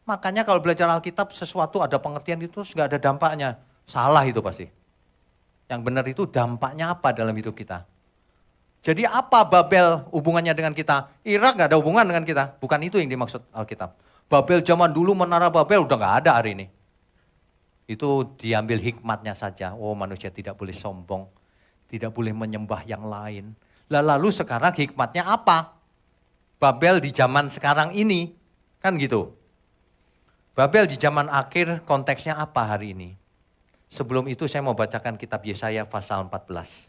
Makanya kalau belajar Alkitab sesuatu ada pengertian itu nggak ada dampaknya, salah itu pasti. Yang benar itu dampaknya apa dalam hidup kita. Jadi apa Babel hubungannya dengan kita? Irak nggak ada hubungan dengan kita, bukan itu yang dimaksud Alkitab. Babel zaman dulu, menara Babel udah nggak ada hari ini. Itu diambil hikmatnya saja. Oh, manusia tidak boleh sombong, tidak boleh menyembah yang lain. Lalu sekarang hikmatnya apa? Babel di zaman sekarang ini, kan gitu. Babel di zaman akhir konteksnya apa hari ini? Sebelum itu saya mau bacakan kitab Yesaya pasal 14.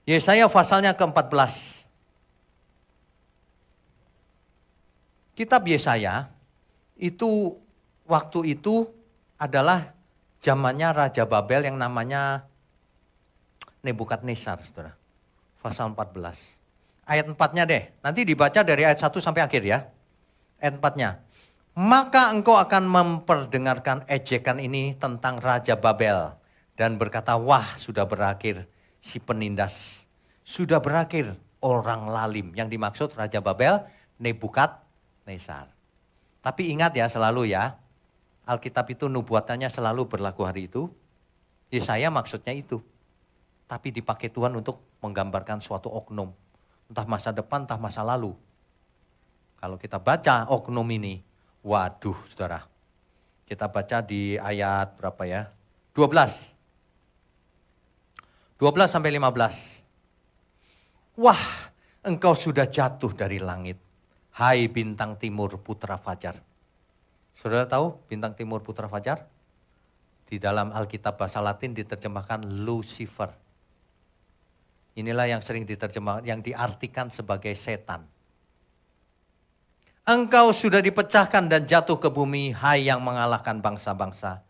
Yesaya pasalnya ke-14. Kitab Yesaya itu waktu itu adalah zamannya Raja Babel yang namanya Nebukadnezar, saudara. Pasal 14. Ayat 4-nya deh, nanti dibaca dari ayat 1 sampai akhir ya. Ayat 4-nya. Maka engkau akan memperdengarkan ejekan ini tentang Raja Babel. Dan berkata, wah sudah berakhir si penindas. Sudah berakhir orang lalim. Yang dimaksud Raja Babel, Nebukadnezar. Tapi ingat ya selalu ya, Alkitab itu nubuatannya selalu berlaku hari itu. Yesaya maksudnya itu. Tapi dipakai Tuhan untuk menggambarkan suatu oknum. Entah masa depan, entah masa lalu. Kalau kita baca oknum ini, waduh saudara. Kita baca di ayat berapa ya? 12. 12 sampai 15. Wah, engkau sudah jatuh dari langit. Hai bintang timur putra fajar. Saudara tahu bintang timur putra fajar? Di dalam Alkitab bahasa Latin diterjemahkan Lucifer. Inilah yang sering diterjemahkan, yang diartikan sebagai setan. Engkau sudah dipecahkan dan jatuh ke bumi, hai yang mengalahkan bangsa-bangsa.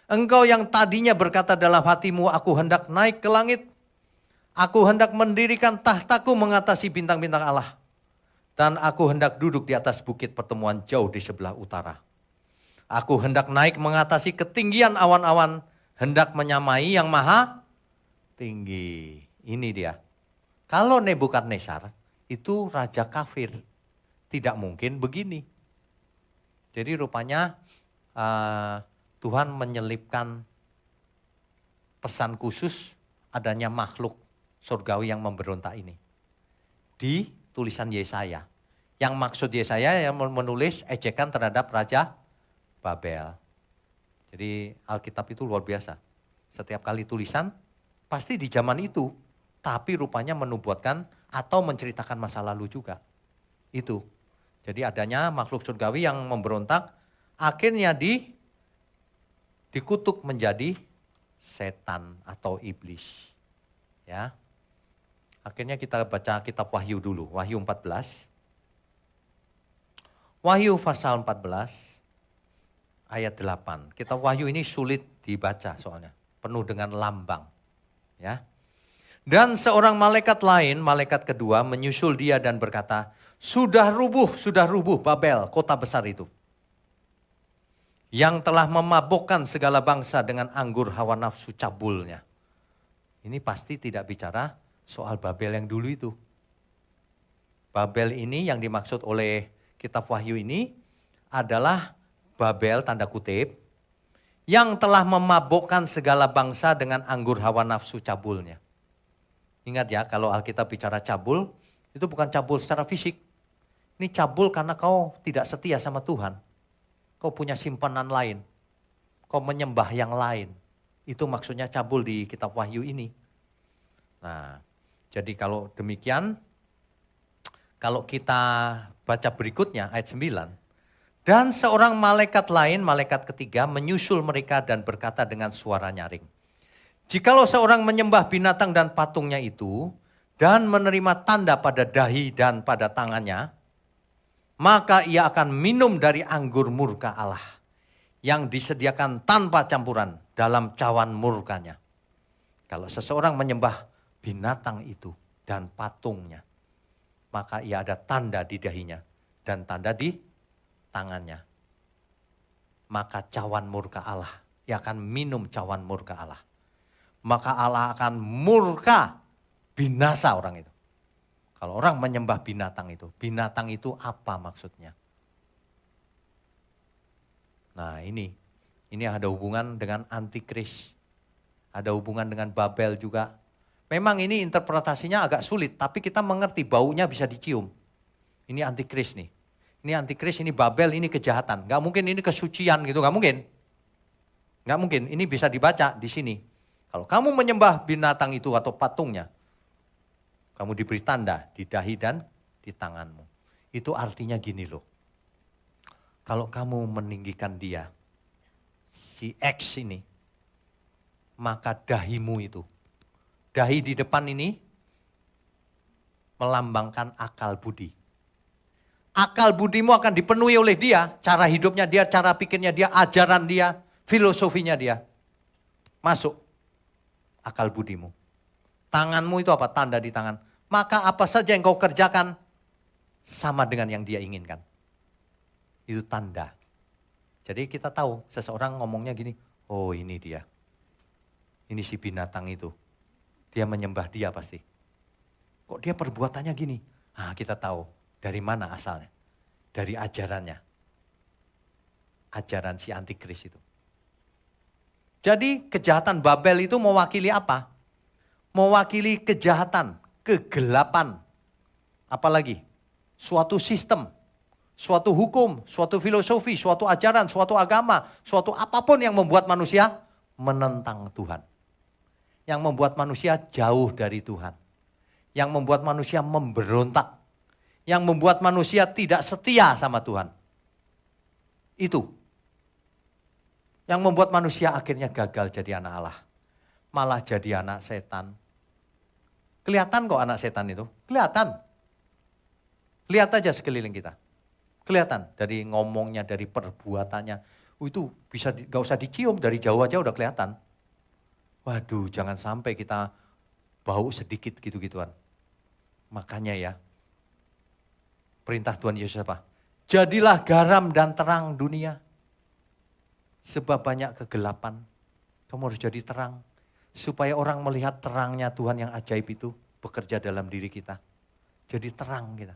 Engkau yang tadinya berkata dalam hatimu, aku hendak naik ke langit. Aku hendak mendirikan tahtaku mengatasi bintang-bintang Allah. Dan aku hendak duduk di atas bukit pertemuan jauh di sebelah utara. Aku hendak naik mengatasi ketinggian awan-awan, hendak menyamai yang maha tinggi. Ini dia. Kalau Nebukadnezar itu raja kafir, tidak mungkin begini. Jadi rupanya Tuhan menyelipkan pesan khusus adanya makhluk surgawi yang memberontak ini. Di tulisan Yesaya. Yang maksud Yesaya yang menulis ejekan terhadap Raja Babel. Jadi Alkitab itu luar biasa. Setiap kali tulisan pasti di zaman itu. Tapi rupanya menubuatkan atau menceritakan masa lalu juga. Itu. Jadi adanya makhluk surgawi yang memberontak. Akhirnya dikutuk menjadi setan atau iblis. Ya. Akhirnya kita baca kitab Wahyu dulu. Wahyu 14. Wahyu pasal 14 ayat 8. Kitab Wahyu ini sulit dibaca soalnya. Penuh dengan lambang. Ya. Dan seorang malaikat lain, malaikat kedua menyusul dia dan berkata, sudah rubuh Babel, kota besar itu. Yang telah memabukkan segala bangsa dengan anggur hawa nafsu cabulnya. Ini pasti tidak bicara soal Babel yang dulu itu. Babel ini yang dimaksud oleh kitab Wahyu ini adalah Babel tanda kutip yang telah memabukkan segala bangsa dengan anggur hawa nafsu cabulnya. Ingat ya, kalau Alkitab bicara cabul, itu bukan cabul secara fisik. Ini cabul karena kau tidak setia sama Tuhan. Kau punya simpanan lain. Kau menyembah yang lain. Itu maksudnya cabul di kitab Wahyu ini. Nah, jadi kalau demikian, kalau kita baca berikutnya ayat 9. Dan seorang malaikat lain, malaikat ketiga menyusul mereka dan berkata dengan suara nyaring. Jikalau seorang menyembah binatang dan patungnya itu dan menerima tanda pada dahi dan pada tangannya, maka ia akan minum dari anggur murka Allah yang disediakan tanpa campuran dalam cawan murkanya. Kalau seseorang menyembah binatang itu dan patungnya, maka ia ada tanda di dahinya dan tanda di tangannya. maka cawan murka Allah. Ia akan minum cawan murka Allah. Maka Allah akan murka, binasa orang itu. Kalau orang menyembah binatang itu apa maksudnya? Nah ini ada hubungan dengan antikris. Ada hubungan dengan Babel juga. Memang ini interpretasinya agak sulit, tapi kita mengerti baunya bisa dicium. Ini antikris nih. Ini antikris, ini Babel, ini kejahatan. Gak mungkin ini kesucian gitu, gak mungkin. Gak mungkin, ini bisa dibaca di sini. Kalau kamu menyembah binatang itu atau patungnya, kamu diberi tanda di dahi dan di tanganmu. Itu artinya gini loh. Kalau kamu meninggikan dia, si X ini, maka dahimu itu. Dahi di depan ini melambangkan akal budi. Akal budimu akan dipenuhi oleh dia, cara hidupnya dia, cara pikirnya dia, ajaran dia, filosofinya dia. Masuk akal budimu. Tanganmu itu apa? Tanda di tangan. Maka apa saja yang kau kerjakan sama dengan yang dia inginkan. Itu tanda. Jadi kita tahu seseorang ngomongnya gini, oh ini dia. Ini si binatang itu. Dia menyembah dia pasti. Kok dia perbuatannya gini? Ah, kita tahu dari mana asalnya. Dari ajarannya. Ajaran si antikris itu. Jadi kejahatan Babel itu mewakili apa? Mewakili kejahatan, kegelapan. Apalagi? Suatu sistem, suatu hukum, suatu filosofi, suatu ajaran, suatu agama, suatu apapun yang membuat manusia menentang Tuhan. Yang membuat manusia jauh dari Tuhan. Yang membuat manusia memberontak. Yang membuat manusia tidak setia sama Tuhan. Itu. Yang membuat manusia akhirnya gagal jadi anak Allah. Malah jadi anak setan. Kelihatan kok anak setan itu. Kelihatan. Lihat aja sekeliling kita. Kelihatan dari ngomongnya, dari perbuatannya. Itu bisa gak usah dicium, dari jauh aja udah kelihatan. Waduh, jangan sampai kita bau sedikit gitu-gituan. Makanya ya, perintah Tuhan Yesus apa? Jadilah garam dan terang dunia. Sebab banyak kegelapan, kamu harus jadi terang. Supaya orang melihat terangnya Tuhan yang ajaib itu bekerja dalam diri kita. Jadi terang kita.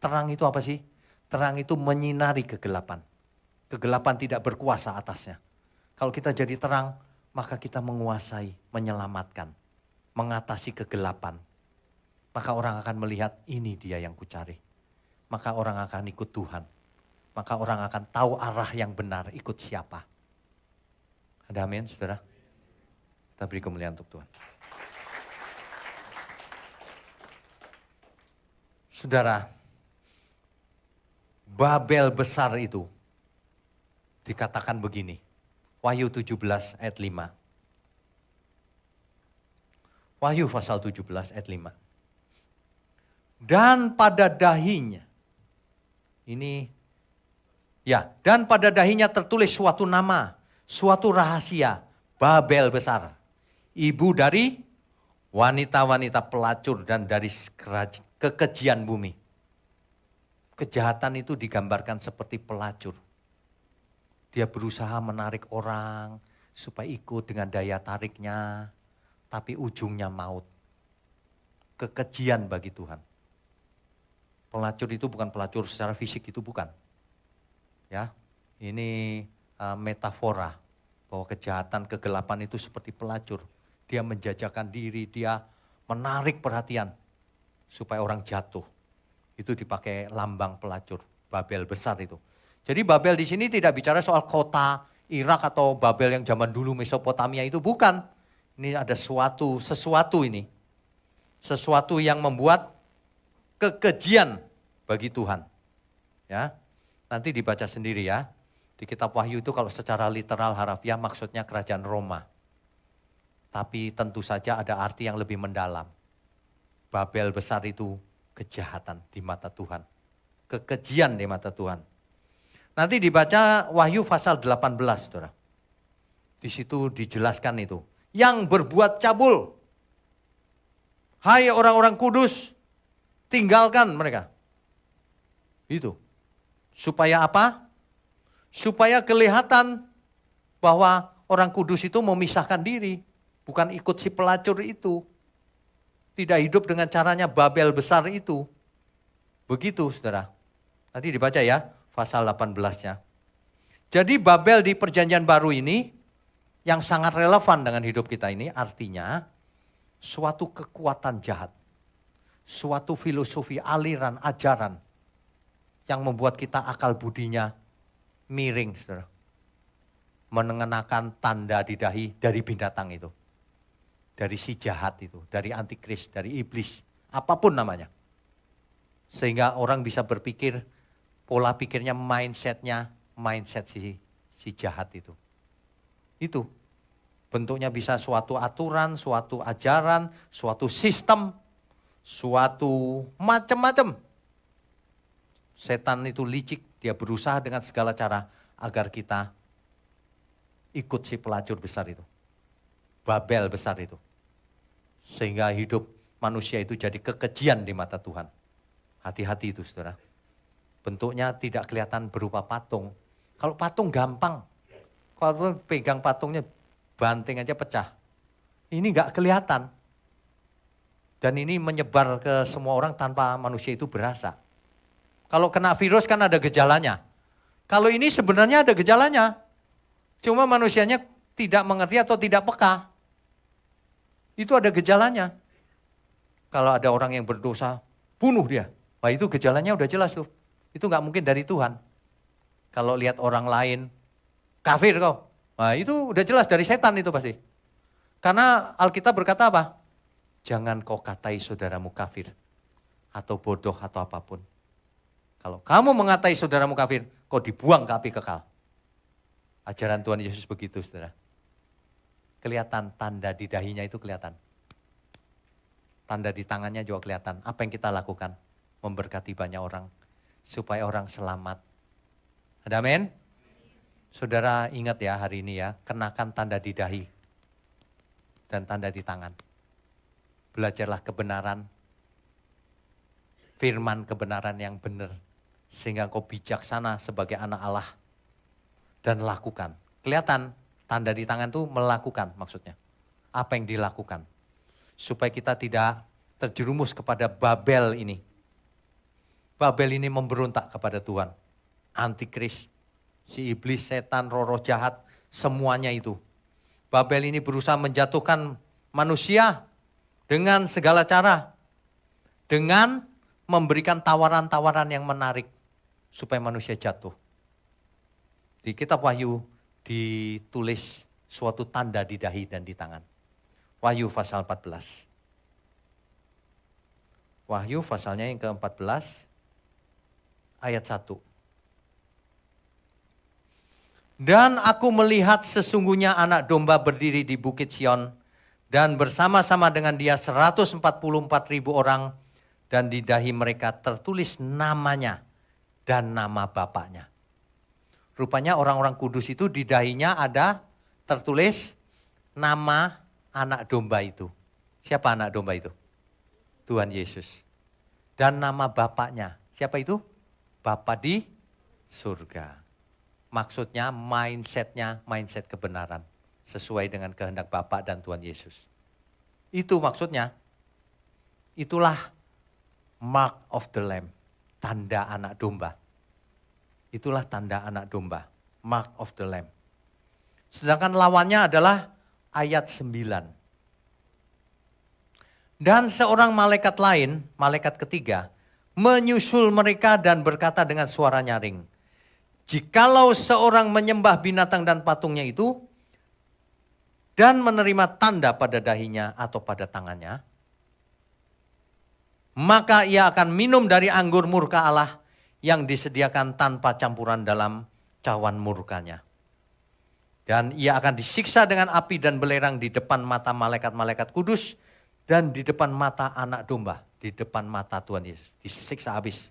Terang itu apa sih? Terang itu menyinari kegelapan. Kegelapan tidak berkuasa atasnya. Kalau kita jadi terang, maka kita menguasai, menyelamatkan, mengatasi kegelapan. Maka orang akan melihat ini dia yang kucari. Maka orang akan ikut Tuhan. Maka orang akan tahu arah yang benar, ikut siapa. Ada amin, saudara? Kita beri kemuliaan untuk Tuhan. Saudara, Babel besar itu dikatakan begini. Wahyu 17 ayat 5. Wahyu pasal 17 ayat 5. Dan pada dahinya, dan pada dahinya tertulis suatu nama, suatu rahasia, Babel besar. Ibu dari wanita-wanita pelacur dan dari kekejian bumi. Kejahatan itu digambarkan seperti pelacur. Dia berusaha menarik orang supaya ikut dengan daya tariknya, tapi ujungnya maut. Kekejian bagi Tuhan. Pelacur itu bukan pelacur secara fisik, itu bukan. Ya, ini metafora bahwa kejahatan, kegelapan itu seperti pelacur. Dia menjajakan diri, dia menarik perhatian supaya orang jatuh. Itu dipakai lambang pelacur, Babel besar itu. Jadi Babel di sini tidak bicara soal kota Irak atau Babel yang zaman dulu Mesopotamia itu, bukan. Ini ada sesuatu ini. Sesuatu yang membuat kekejian bagi Tuhan. Ya. Nanti dibaca sendiri ya. Di kitab Wahyu itu kalau secara literal harafiah maksudnya kerajaan Roma. Tapi tentu saja ada arti yang lebih mendalam. Babel besar itu kejahatan di mata Tuhan. Kekejian di mata Tuhan. Nanti dibaca Wahyu pasal 18, saudara. Di situ dijelaskan itu. Yang berbuat cabul. Hai orang-orang kudus, tinggalkan mereka. Itu. Supaya apa? Supaya kelihatan bahwa orang kudus itu memisahkan diri. Bukan ikut si pelacur itu. Tidak hidup dengan caranya Babel besar itu. Begitu saudara. Nanti dibaca ya pasal 18-nya. Jadi Babel di perjanjian baru ini yang sangat relevan dengan hidup kita ini artinya suatu kekuatan jahat. Suatu filosofi, aliran, ajaran yang membuat kita akal budinya miring, saudara. Mengenakan tanda di dahi dari binatang itu. Dari si jahat itu, dari antikris, dari iblis, apapun namanya. Sehingga orang bisa berpikir, pola pikirnya, mindset si jahat itu. Itu. Bentuknya bisa suatu aturan, suatu ajaran, suatu sistem, suatu macam-macam. Setan itu licik, dia berusaha dengan segala cara agar kita ikut si pelacur besar itu. Babel besar itu. Sehingga hidup manusia itu jadi kekejian di mata Tuhan. Hati-hati itu saudara. Bentuknya tidak kelihatan berupa patung. Kalau patung gampang. Kalau pegang patungnya banting aja pecah. Ini enggak kelihatan. Dan ini menyebar ke semua orang tanpa manusia itu berasa. Kalau kena virus kan ada gejalanya. Kalau ini sebenarnya ada gejalanya. Cuma manusianya tidak mengerti atau tidak peka. Itu ada gejalanya. Kalau ada orang yang berdosa, bunuh dia. Wah itu gejalanya udah jelas tuh. Itu nggak mungkin dari Tuhan. Kalau lihat orang lain, kafir kau. Nah itu udah jelas dari setan itu pasti. Karena Alkitab berkata apa? Jangan kau katai saudaramu kafir. Atau bodoh atau apapun. Kalau kamu mengatai saudaramu kafir, kau dibuang ke api kekal. Ajaran Tuhan Yesus begitu saudara. Kelihatan tanda di dahinya itu kelihatan. Tanda di tangannya juga kelihatan. Apa yang kita lakukan? Memberkati banyak orang. Supaya orang selamat. Ada amin? Saudara ingat ya hari ini ya. Kenakan tanda di dahi. Dan tanda di tangan. Belajarlah kebenaran. Firman kebenaran yang benar. Sehingga kau bijaksana sebagai anak Allah. Dan lakukan. Kelihatan. Tanda di tangan itu melakukan maksudnya. Apa yang dilakukan. Supaya kita tidak terjerumus kepada Babel ini. Babel ini memberontak kepada Tuhan. Antikris, si iblis, setan, roh-roh jahat, semuanya itu. Babel ini berusaha menjatuhkan manusia dengan segala cara. Dengan memberikan tawaran-tawaran yang menarik. Supaya manusia jatuh. Di kitab Wahyu ditulis suatu tanda di dahi dan di tangan. Wahyu pasal 14. Wahyu pasalnya yang ke-14 ayat 1. Dan aku melihat sesungguhnya anak domba berdiri di bukit Sion dan bersama-sama dengan dia 144.000 orang dan di dahi mereka tertulis namanya dan nama bapaknya. Rupanya orang-orang kudus itu di dahinya ada tertulis nama anak domba itu. Siapa anak domba itu? Tuhan Yesus. Dan nama bapaknya. Siapa itu? Bapa di surga. Maksudnya mindsetnya, mindset kebenaran. Sesuai dengan kehendak Bapa dan Tuhan Yesus. Itu maksudnya. Itulah mark of the lamb. Tanda anak domba. Itulah tanda anak domba, mark of the lamb. Sedangkan lawannya adalah ayat 9. Dan seorang malaikat lain, malaikat ketiga, menyusul mereka dan berkata dengan suara nyaring, jikalau seorang menyembah binatang dan patungnya itu, dan menerima tanda pada dahinya atau pada tangannya, maka ia akan minum dari anggur murka Allah, yang disediakan tanpa campuran dalam cawan murkanya. Dan ia akan disiksa dengan api dan belerang di depan mata malaikat-malaikat kudus dan di depan mata anak domba, di depan mata Tuhan Yesus. Disiksa habis.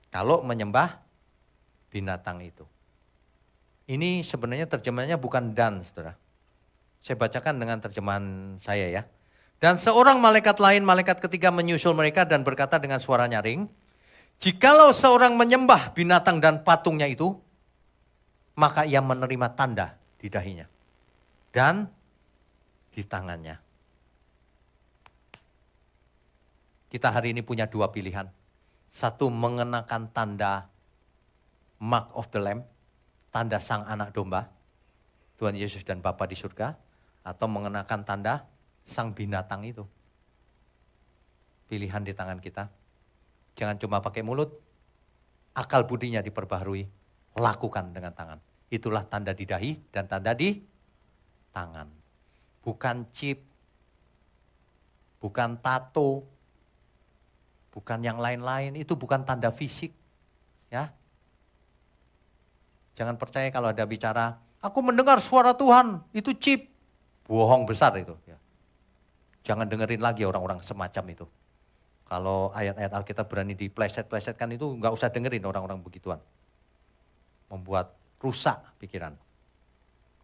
Kalau menyembah binatang itu. Ini sebenarnya terjemahannya bukan dan, saudara. Saya bacakan dengan terjemahan saya ya. Dan seorang malaikat lain, malaikat ketiga menyusul mereka dan berkata dengan suara nyaring, jikalau seorang menyembah binatang dan patungnya itu, maka ia menerima tanda di dahinya dan di tangannya. Kita hari ini punya dua pilihan. Satu, mengenakan tanda Mark of the Lamb, tanda sang anak domba, Tuhan Yesus dan Bapa di surga, atau mengenakan tanda sang binatang itu. Pilihan di tangan kita. Jangan cuma pakai mulut, akal budinya diperbaharui, lakukan dengan tangan. Itulah tanda di dahi dan tanda di tangan. Bukan chip, bukan tato, bukan yang lain-lain, itu bukan tanda fisik. Ya. Jangan percaya kalau ada bicara, aku mendengar suara Tuhan, itu chip. Bohong besar itu. Ya. Jangan dengerin lagi orang-orang semacam itu. Kalau ayat-ayat Alkitab berani dipleset-plesetkan itu nggak usah dengerin orang-orang begituan. Membuat rusak pikiran.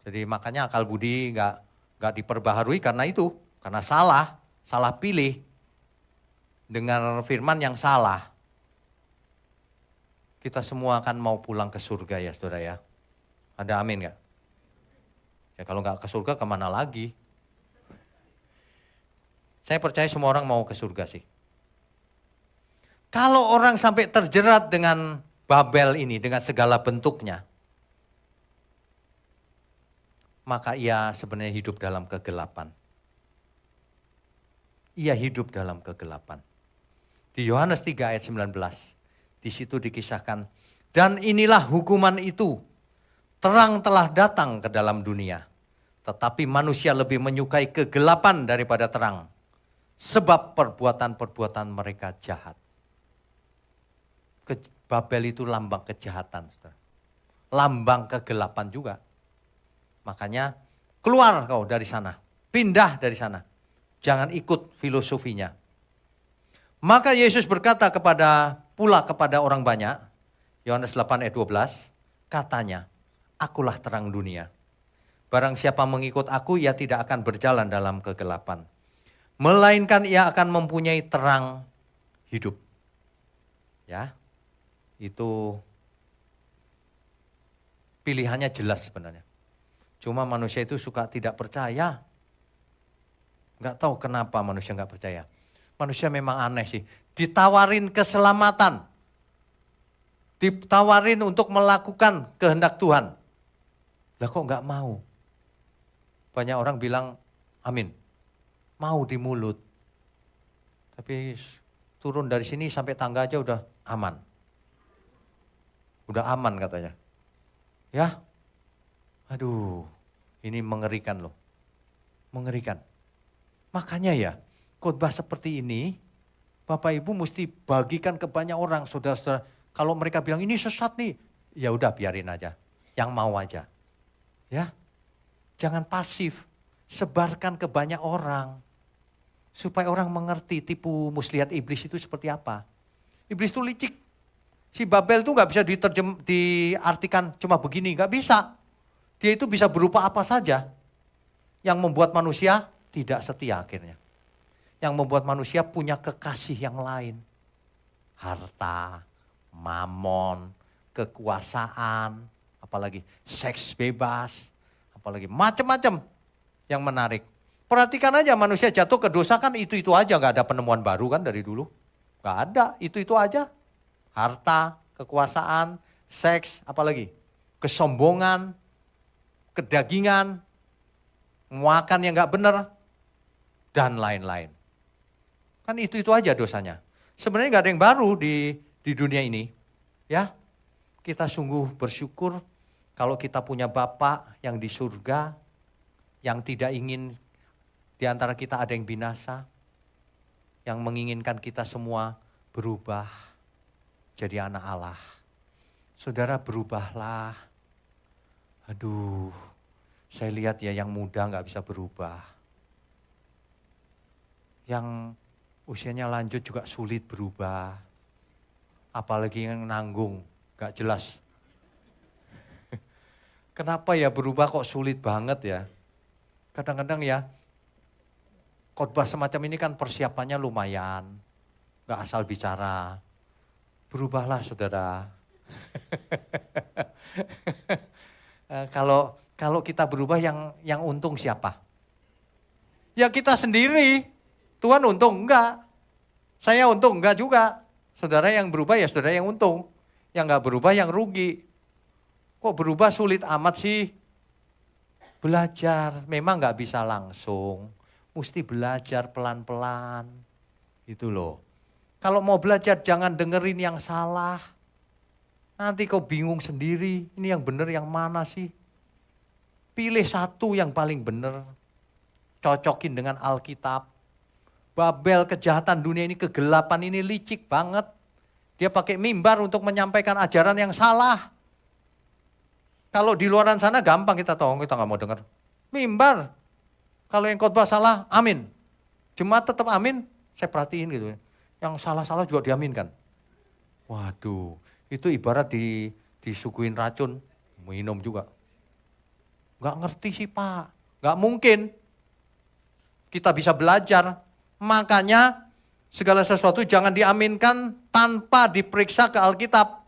Jadi makanya akal budi nggak diperbaharui karena itu. Karena salah pilih. Dengan firman yang salah. Kita semua akan mau pulang ke surga ya saudara ya. Ada amin nggak? Ya kalau nggak ke surga kemana lagi? Saya percaya semua orang mau ke surga sih. Kalau orang sampai terjerat dengan Babel ini, dengan segala bentuknya, maka ia sebenarnya hidup dalam kegelapan. Ia hidup dalam kegelapan. Di Yohanes 3 ayat 19, di situ dikisahkan, dan inilah hukuman itu, terang telah datang ke dalam dunia, tetapi manusia lebih menyukai kegelapan daripada terang, sebab perbuatan-perbuatan mereka jahat. Babel itu lambang kejahatan, saudara. Lambang kegelapan juga. Makanya keluar kau dari sana, pindah dari sana. Jangan ikut filosofinya. Maka Yesus berkata pula kepada orang banyak, Yohanes 8 ayat 12, katanya, akulah terang dunia. Barang siapa mengikut aku, ia tidak akan berjalan dalam kegelapan, melainkan ia akan mempunyai terang hidup. Ya. Itu pilihannya jelas sebenarnya. Cuma manusia itu suka tidak percaya. Nggak tahu kenapa manusia nggak percaya. Manusia memang aneh sih. Ditawarin keselamatan. Ditawarin untuk melakukan kehendak Tuhan. Lah kok nggak mau? Banyak orang bilang amin. Mau di mulut. Tapi turun dari sini sampai tangga aja udah aman. Udah aman katanya. Ya, aduh, ini mengerikan loh. Mengerikan. Makanya ya, khotbah seperti ini, Bapak Ibu mesti bagikan ke banyak orang, saudara-saudara. Kalau mereka bilang ini sesat nih, ya udah biarin aja. Yang mau aja. Ya, jangan pasif. Sebarkan ke banyak orang. Supaya orang mengerti tipu muslihat iblis itu seperti apa. Iblis itu licik. Si Babel itu gak bisa diartikan cuma begini, gak bisa. Dia itu bisa berupa apa saja. Yang membuat manusia tidak setia akhirnya. Yang membuat manusia punya kekasih yang lain. Harta, mamon, kekuasaan, apalagi seks bebas, apalagi macam-macam yang menarik. Perhatikan aja manusia jatuh ke dosa kan itu aja, gak ada penemuan baru kan dari dulu. Gak ada, itu aja. Harta, kekuasaan, seks, apalagi kesombongan, kedagingan, makan yang gak benar, dan lain-lain. Kan itu aja dosanya. Sebenarnya gak ada yang baru di dunia ini. Ya, kita sungguh bersyukur kalau kita punya Bapa yang di surga, yang tidak ingin di antara kita ada yang binasa, yang menginginkan kita semua berubah jadi anak Allah. Saudara berubahlah. Aduh, saya lihat ya yang muda gak bisa berubah. Yang usianya lanjut juga sulit berubah. Apalagi yang nanggung, gak jelas. Kenapa ya berubah kok sulit banget ya? Kadang-kadang ya, khotbah semacam ini kan persiapannya lumayan. Gak asal bicara. Berubahlah saudara. Kalau kita berubah yang untung siapa? Ya kita sendiri. Tuhan untung enggak. Saya untung enggak juga. Saudara yang berubah ya saudara yang untung. Yang enggak berubah yang rugi. Kok berubah sulit amat sih? Belajar. Memang enggak bisa langsung. Mesti belajar pelan-pelan. Itu loh. Kalau mau belajar jangan dengerin yang salah. Nanti kau bingung sendiri. Ini yang benar yang mana sih? Pilih satu yang paling benar. Cocokin dengan Alkitab. Babel, kejahatan dunia ini, kegelapan ini licik banget. Dia pakai mimbar untuk menyampaikan ajaran yang salah. Kalau di luaran sana gampang kita tahu, kita nggak mau dengar. Mimbar. Kalau yang khotbah salah, amin. Jemaat tetap amin, saya perhatiin gitu. Yang salah-salah juga diaminkan. Waduh, itu ibarat disuguhin racun, minum juga. Nggak ngerti sih Pak, nggak mungkin. Kita bisa belajar, makanya segala sesuatu jangan diaminkan tanpa diperiksa ke Alkitab.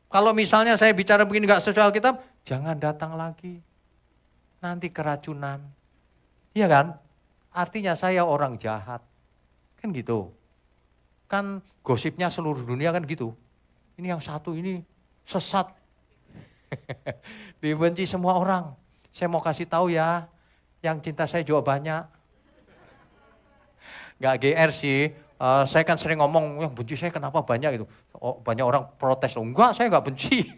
Kalau misalnya saya bicara begini nggak sesuai Alkitab, jangan datang lagi. Nanti keracunan. Iya kan? Artinya saya orang jahat. Kan gitu. Kan gosipnya seluruh dunia kan gitu. Ini yang satu ini sesat. Dibenci semua orang. Saya mau kasih tahu ya, yang cinta saya juga banyak. Gak GR sih, saya kan sering ngomong, yang benci saya kenapa banyak gitu. Oh, banyak orang protes, enggak saya gak benci.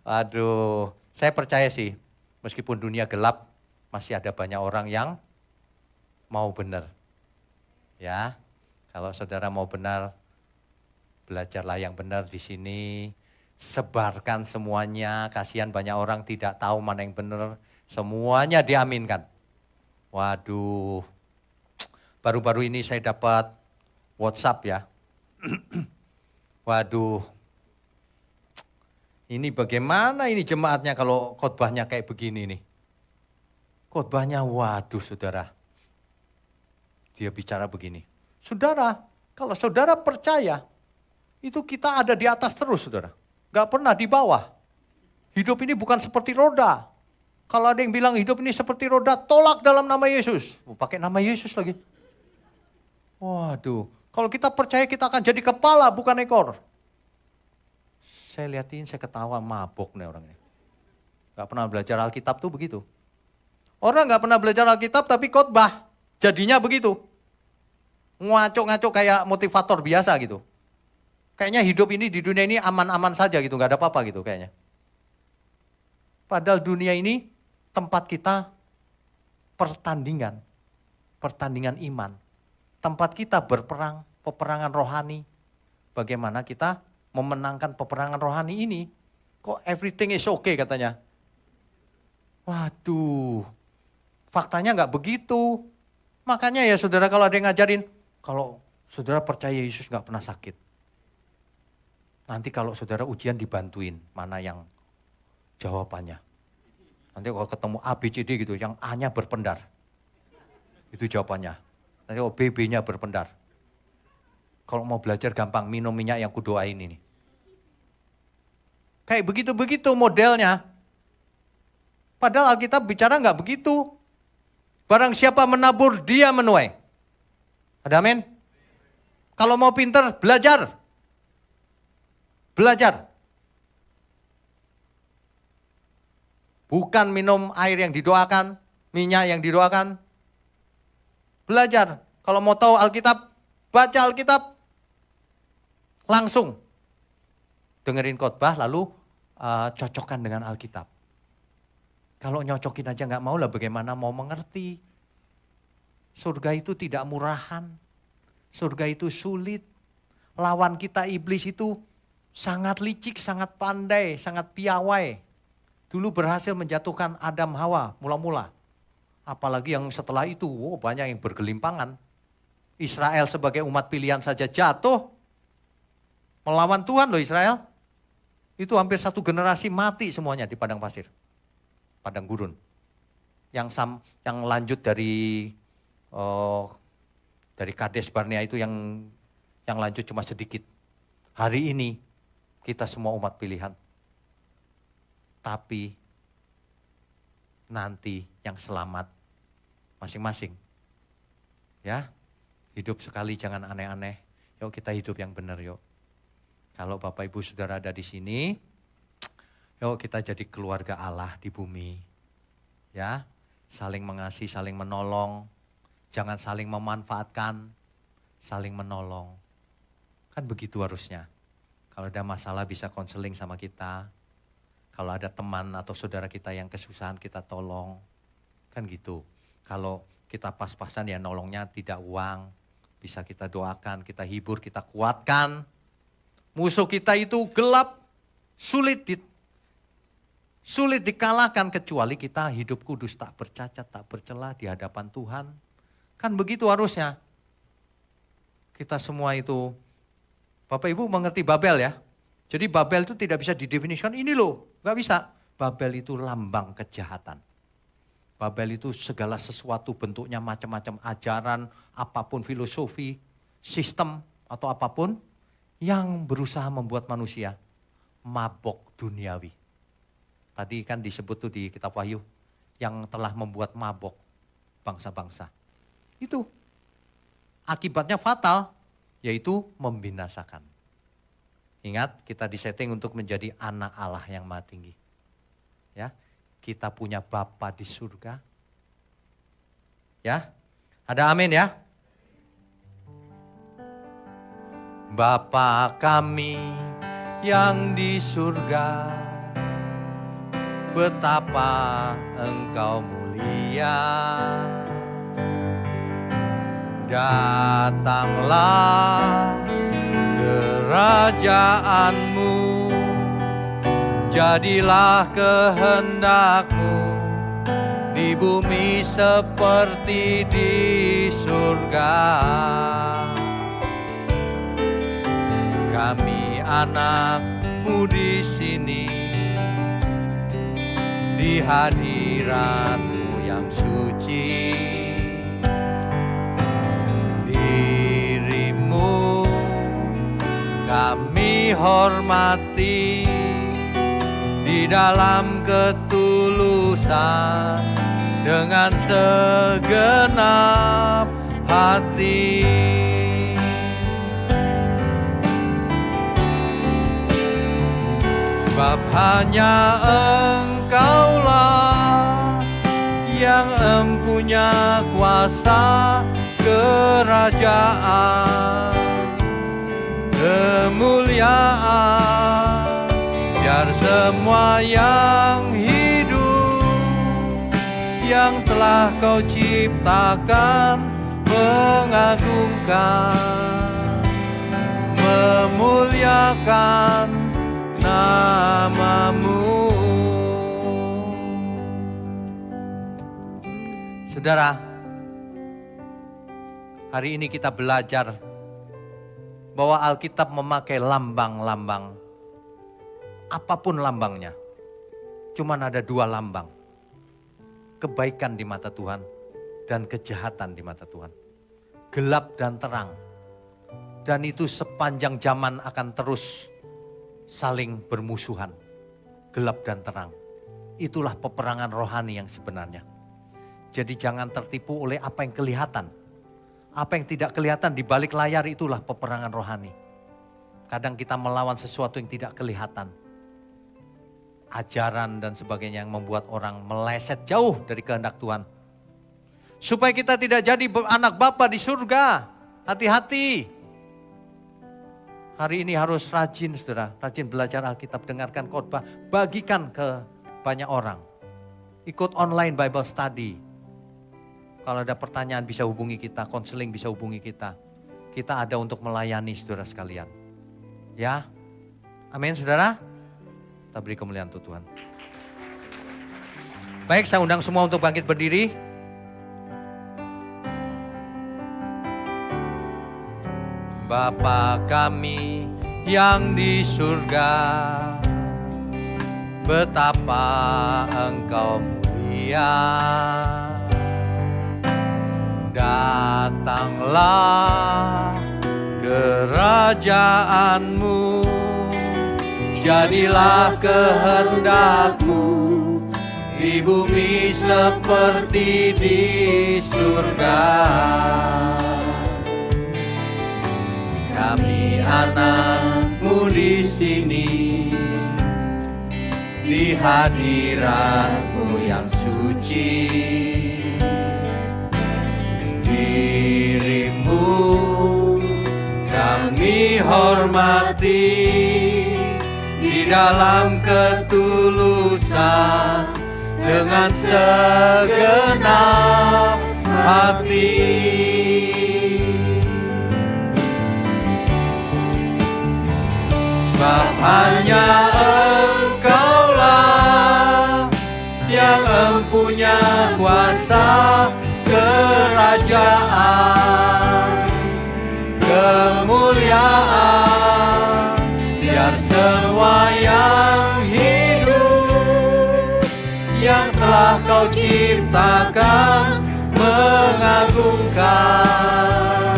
Aduh, saya percaya sih, meskipun dunia gelap, masih ada banyak orang yang mau benar. Ya, kalau saudara mau benar, belajarlah yang benar di sini. Sebarkan semuanya, kasihan banyak orang tidak tahu mana yang benar. Semuanya diaminkan. Waduh, baru-baru ini saya dapat WhatsApp ya. Waduh, ini bagaimana ini jemaatnya kalau khotbahnya kayak begini nih. Khotbahnya waduh saudara. Dia bicara begini. Saudara, kalau saudara percaya, itu kita ada di atas terus saudara. Gak pernah di bawah. Hidup ini bukan seperti roda. Kalau ada yang bilang hidup ini seperti roda, tolak dalam nama Yesus. Pakai nama Yesus lagi. Waduh, kalau kita percaya kita akan jadi kepala bukan ekor. Saya liatin, saya ketawa, mabok nih orang ini. Gak pernah belajar Alkitab tuh begitu. Orang gak pernah belajar Alkitab tapi khotbah, jadinya begitu. Ngaco-ngaco kayak motivator biasa gitu. Kayaknya hidup ini di dunia ini aman-aman saja gitu, gak ada apa-apa gitu kayaknya. Padahal dunia ini tempat kita pertandingan iman. Tempat kita berperang, peperangan rohani. Bagaimana kita memenangkan peperangan rohani ini? Kok everything is okay katanya? Waduh, faktanya nggak begitu. Makanya ya saudara kalau ada yang ngajarin, kalau saudara percaya Yesus nggak pernah sakit. Nanti kalau saudara ujian dibantuin, mana yang jawabannya. Nanti kalau ketemu A, B, C, D gitu, yang A-nya berpendar. Itu jawabannya. Nanti kalau B-nya berpendar. Kalau mau belajar gampang, minum minyak yang kudoain ini. Kayak begitu-begitu modelnya. Padahal Alkitab bicara nggak begitu. Barang siapa menabur, dia menuai. Ada amin? Kalau mau pinter, belajar. Belajar. Bukan minum air yang didoakan, minyak yang didoakan. Belajar. Kalau mau tahu Alkitab, baca Alkitab. Langsung. Dengerin khotbah lalu cocokkan dengan Alkitab. Kalau nyocokin aja nggak mau lah bagaimana mau mengerti. Surga itu tidak murahan. Surga itu sulit. Lawan kita iblis itu sangat licik, sangat pandai, sangat piawai. Dulu berhasil menjatuhkan Adam Hawa mula-mula. Apalagi yang setelah itu, banyak yang bergelimpangan. Israel sebagai umat pilihan saja jatuh. Melawan Tuhan loh Israel. Itu hampir satu generasi mati semuanya di padang pasir. Padang gurun. Yang lanjut dari Kades Barnea itu yang lanjut cuma sedikit. Hari ini kita semua umat pilihan. Tapi nanti yang selamat masing-masing. Ya, hidup sekali jangan aneh-aneh. Yuk kita hidup yang benar yuk. Kalau Bapak Ibu Saudara ada di sini, yuk kita jadi keluarga Allah di bumi. Ya, saling mengasihi, saling menolong. Jangan saling memanfaatkan, saling menolong. Kan begitu harusnya. Kalau ada masalah bisa konseling sama kita. Kalau ada teman atau saudara kita yang kesusahan kita tolong. Kan gitu. Kalau kita pas-pasan ya nolongnya tidak uang. Bisa kita doakan, kita hibur, kita kuatkan. Musuh kita itu gelap, sulit dikalahkan kecuali kita hidup kudus, tak bercacat, tak bercela di hadapan Tuhan. Kan begitu harusnya. Kita semua itu, Bapak Ibu mengerti Babel ya. Jadi Babel itu tidak bisa didefinisikan ini loh, gak bisa. Babel itu lambang kejahatan. Babel itu segala sesuatu bentuknya macam-macam ajaran, apapun filosofi, sistem atau apapun yang berusaha membuat manusia mabok duniawi. Tadi kan disebut tuh di kitab Wahyu, yang telah membuat mabok bangsa-bangsa. Itu akibatnya fatal, yaitu membinasakan. Ingat, kita disetting untuk menjadi anak Allah yang Maha Tinggi. Ya, kita punya Bapa di surga. Ya, ada amin ya. Bapa kami yang di surga, betapa Engkau mulia. Datanglah kerajaanmu, jadilah kehendak-Mu di bumi seperti di surga. Kami anak-Mu di sini, di hadirat-Mu yang suci. Diri-Mu kami hormati di dalam ketulusan dengan segenap hati. Sebab hanya Engkaulah yang empunya kuasa kerajaan, kemuliaan, biar semua yang hidup, yang telah Kau ciptakan, mengagungkan, memuliakan nama-Mu. Saudara, hari ini kita belajar bahwa Alkitab memakai lambang-lambang, apapun lambangnya. Cuman ada dua lambang, kebaikan di mata Tuhan dan kejahatan di mata Tuhan. Gelap dan terang. Dan itu sepanjang zaman akan terus saling bermusuhan. Gelap dan terang. Itulah peperangan rohani yang sebenarnya. Jadi jangan tertipu oleh apa yang kelihatan. Apa yang tidak kelihatan di balik layar itulah peperangan rohani. Kadang kita melawan sesuatu yang tidak kelihatan. Ajaran dan sebagainya yang membuat orang meleset jauh dari kehendak Tuhan. Supaya kita tidak jadi anak Bapa di surga. Hati-hati. Hari ini harus rajin saudara. Rajin belajar Alkitab, dengarkan khotbah. Bagikan ke banyak orang. Ikut online Bible study. Kalau ada pertanyaan bisa hubungi kita, konseling bisa hubungi kita. Kita ada untuk melayani saudara sekalian. Ya, amin saudara. Kita beri kemuliaan untuk Tuhan. Baik, saya undang semua untuk bangkit berdiri. Bapa kami yang di surga, betapa Engkau mulia. Datanglah kerajaan-Mu, jadilah kehendak-Mu di bumi seperti di surga. Kami anak-Mu di sini, di hadirat-Mu yang suci. Diri-Mu kami hormati di dalam ketulusan dengan segenap hati. Sebab hanya Engkaulah yang empunya kuasa kerajaan, kemuliaan, biar semua yang hidup yang telah Kau ciptakan mengagungkan,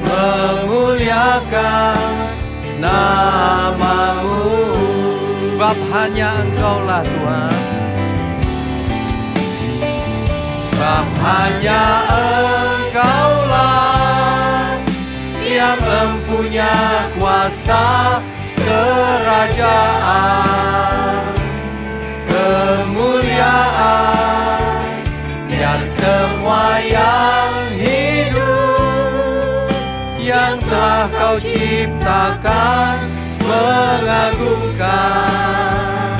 memuliakan nama-Mu. Sebab hanya Engkaulah Tuhan, sebab hanya Engkaulah yang mempunyai kuasa kerajaan, kemuliaan, biar semua yang hidup yang telah Kau ciptakan mengagungkan,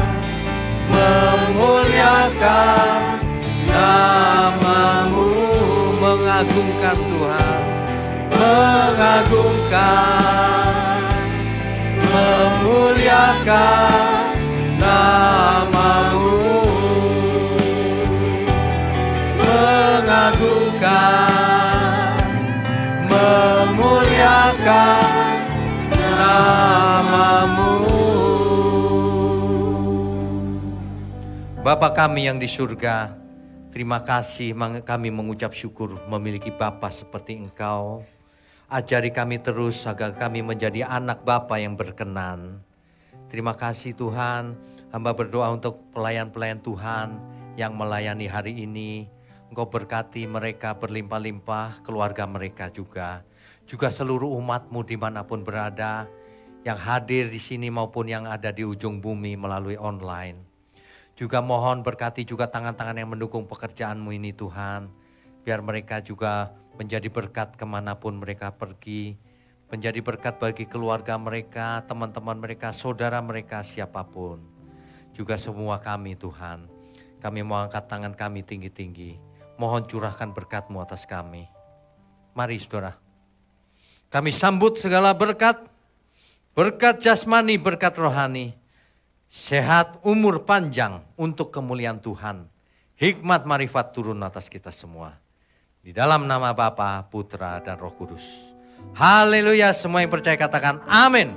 memuliakan nama-Mu. Mengagungkan Tuhan, mengagungkan, memuliakan nama-Mu. Mengagungkan, memuliakan nama-Mu. Bapa kami yang di surga, terima kasih kami mengucap syukur memiliki Bapa seperti Engkau. Ajari kami terus agar kami menjadi anak Bapa yang berkenan. Terima kasih Tuhan, hamba berdoa untuk pelayan-pelayan Tuhan yang melayani hari ini. Engkau berkati mereka berlimpah-limpah, keluarga mereka juga. Juga seluruh umat-Mu dimanapun berada, yang hadir di sini maupun yang ada di ujung bumi melalui online. Juga mohon berkati juga tangan-tangan yang mendukung pekerjaan-Mu ini Tuhan. Biar mereka juga menjadi berkat kemanapun mereka pergi. Menjadi berkat bagi keluarga mereka, teman-teman mereka, saudara mereka, siapapun. Juga semua kami Tuhan. Kami mau angkat tangan kami tinggi-tinggi. Mohon curahkan berkat-Mu atas kami. Mari saudara. Kami sambut segala berkat. Berkat jasmani, berkat rohani. Sehat, umur panjang untuk kemuliaan Tuhan. Hikmat marifat turun atas kita semua. Di dalam nama Bapa, Putra, dan Roh Kudus. Haleluya, semua yang percaya katakan amin.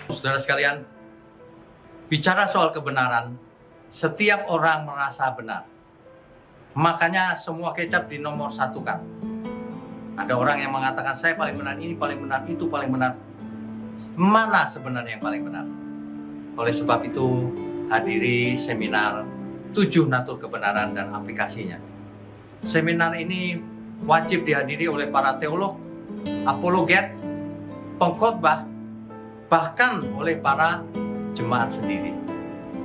Saudara sekalian, bicara soal kebenaran, setiap orang merasa benar. Makanya semua kecap dinomor satukan. Ada orang yang mengatakan saya paling benar, ini paling benar, itu paling benar. Mana sebenarnya yang paling benar? Oleh sebab itu, hadiri seminar 7 natur kebenaran dan aplikasinya. Seminar ini wajib dihadiri oleh para teolog, apologet, pengkhotbah, bahkan oleh para jemaat sendiri.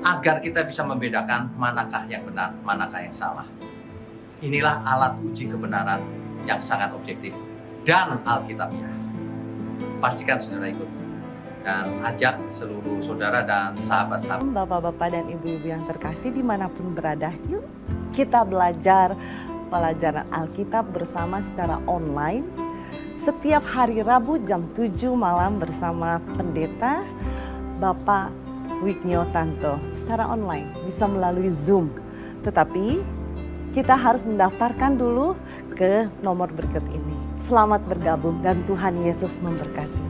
Agar kita bisa membedakan manakah yang benar, manakah yang salah. Inilah alat uji kebenaran yang sangat objektif dan alkitabiah. Pastikan saudara ikut. Dan ajak seluruh saudara dan sahabat-sahabat. Bapak-bapak dan ibu-ibu yang terkasih dimanapun berada, yuk kita belajar pelajaran Alkitab bersama secara online. Setiap hari Rabu jam 7 malam bersama pendeta Bapak Wiknyo Tanto. Secara online, bisa melalui Zoom. Tetapi kita harus mendaftarkan dulu ke nomor berikut ini. Selamat bergabung dan Tuhan Yesus memberkati.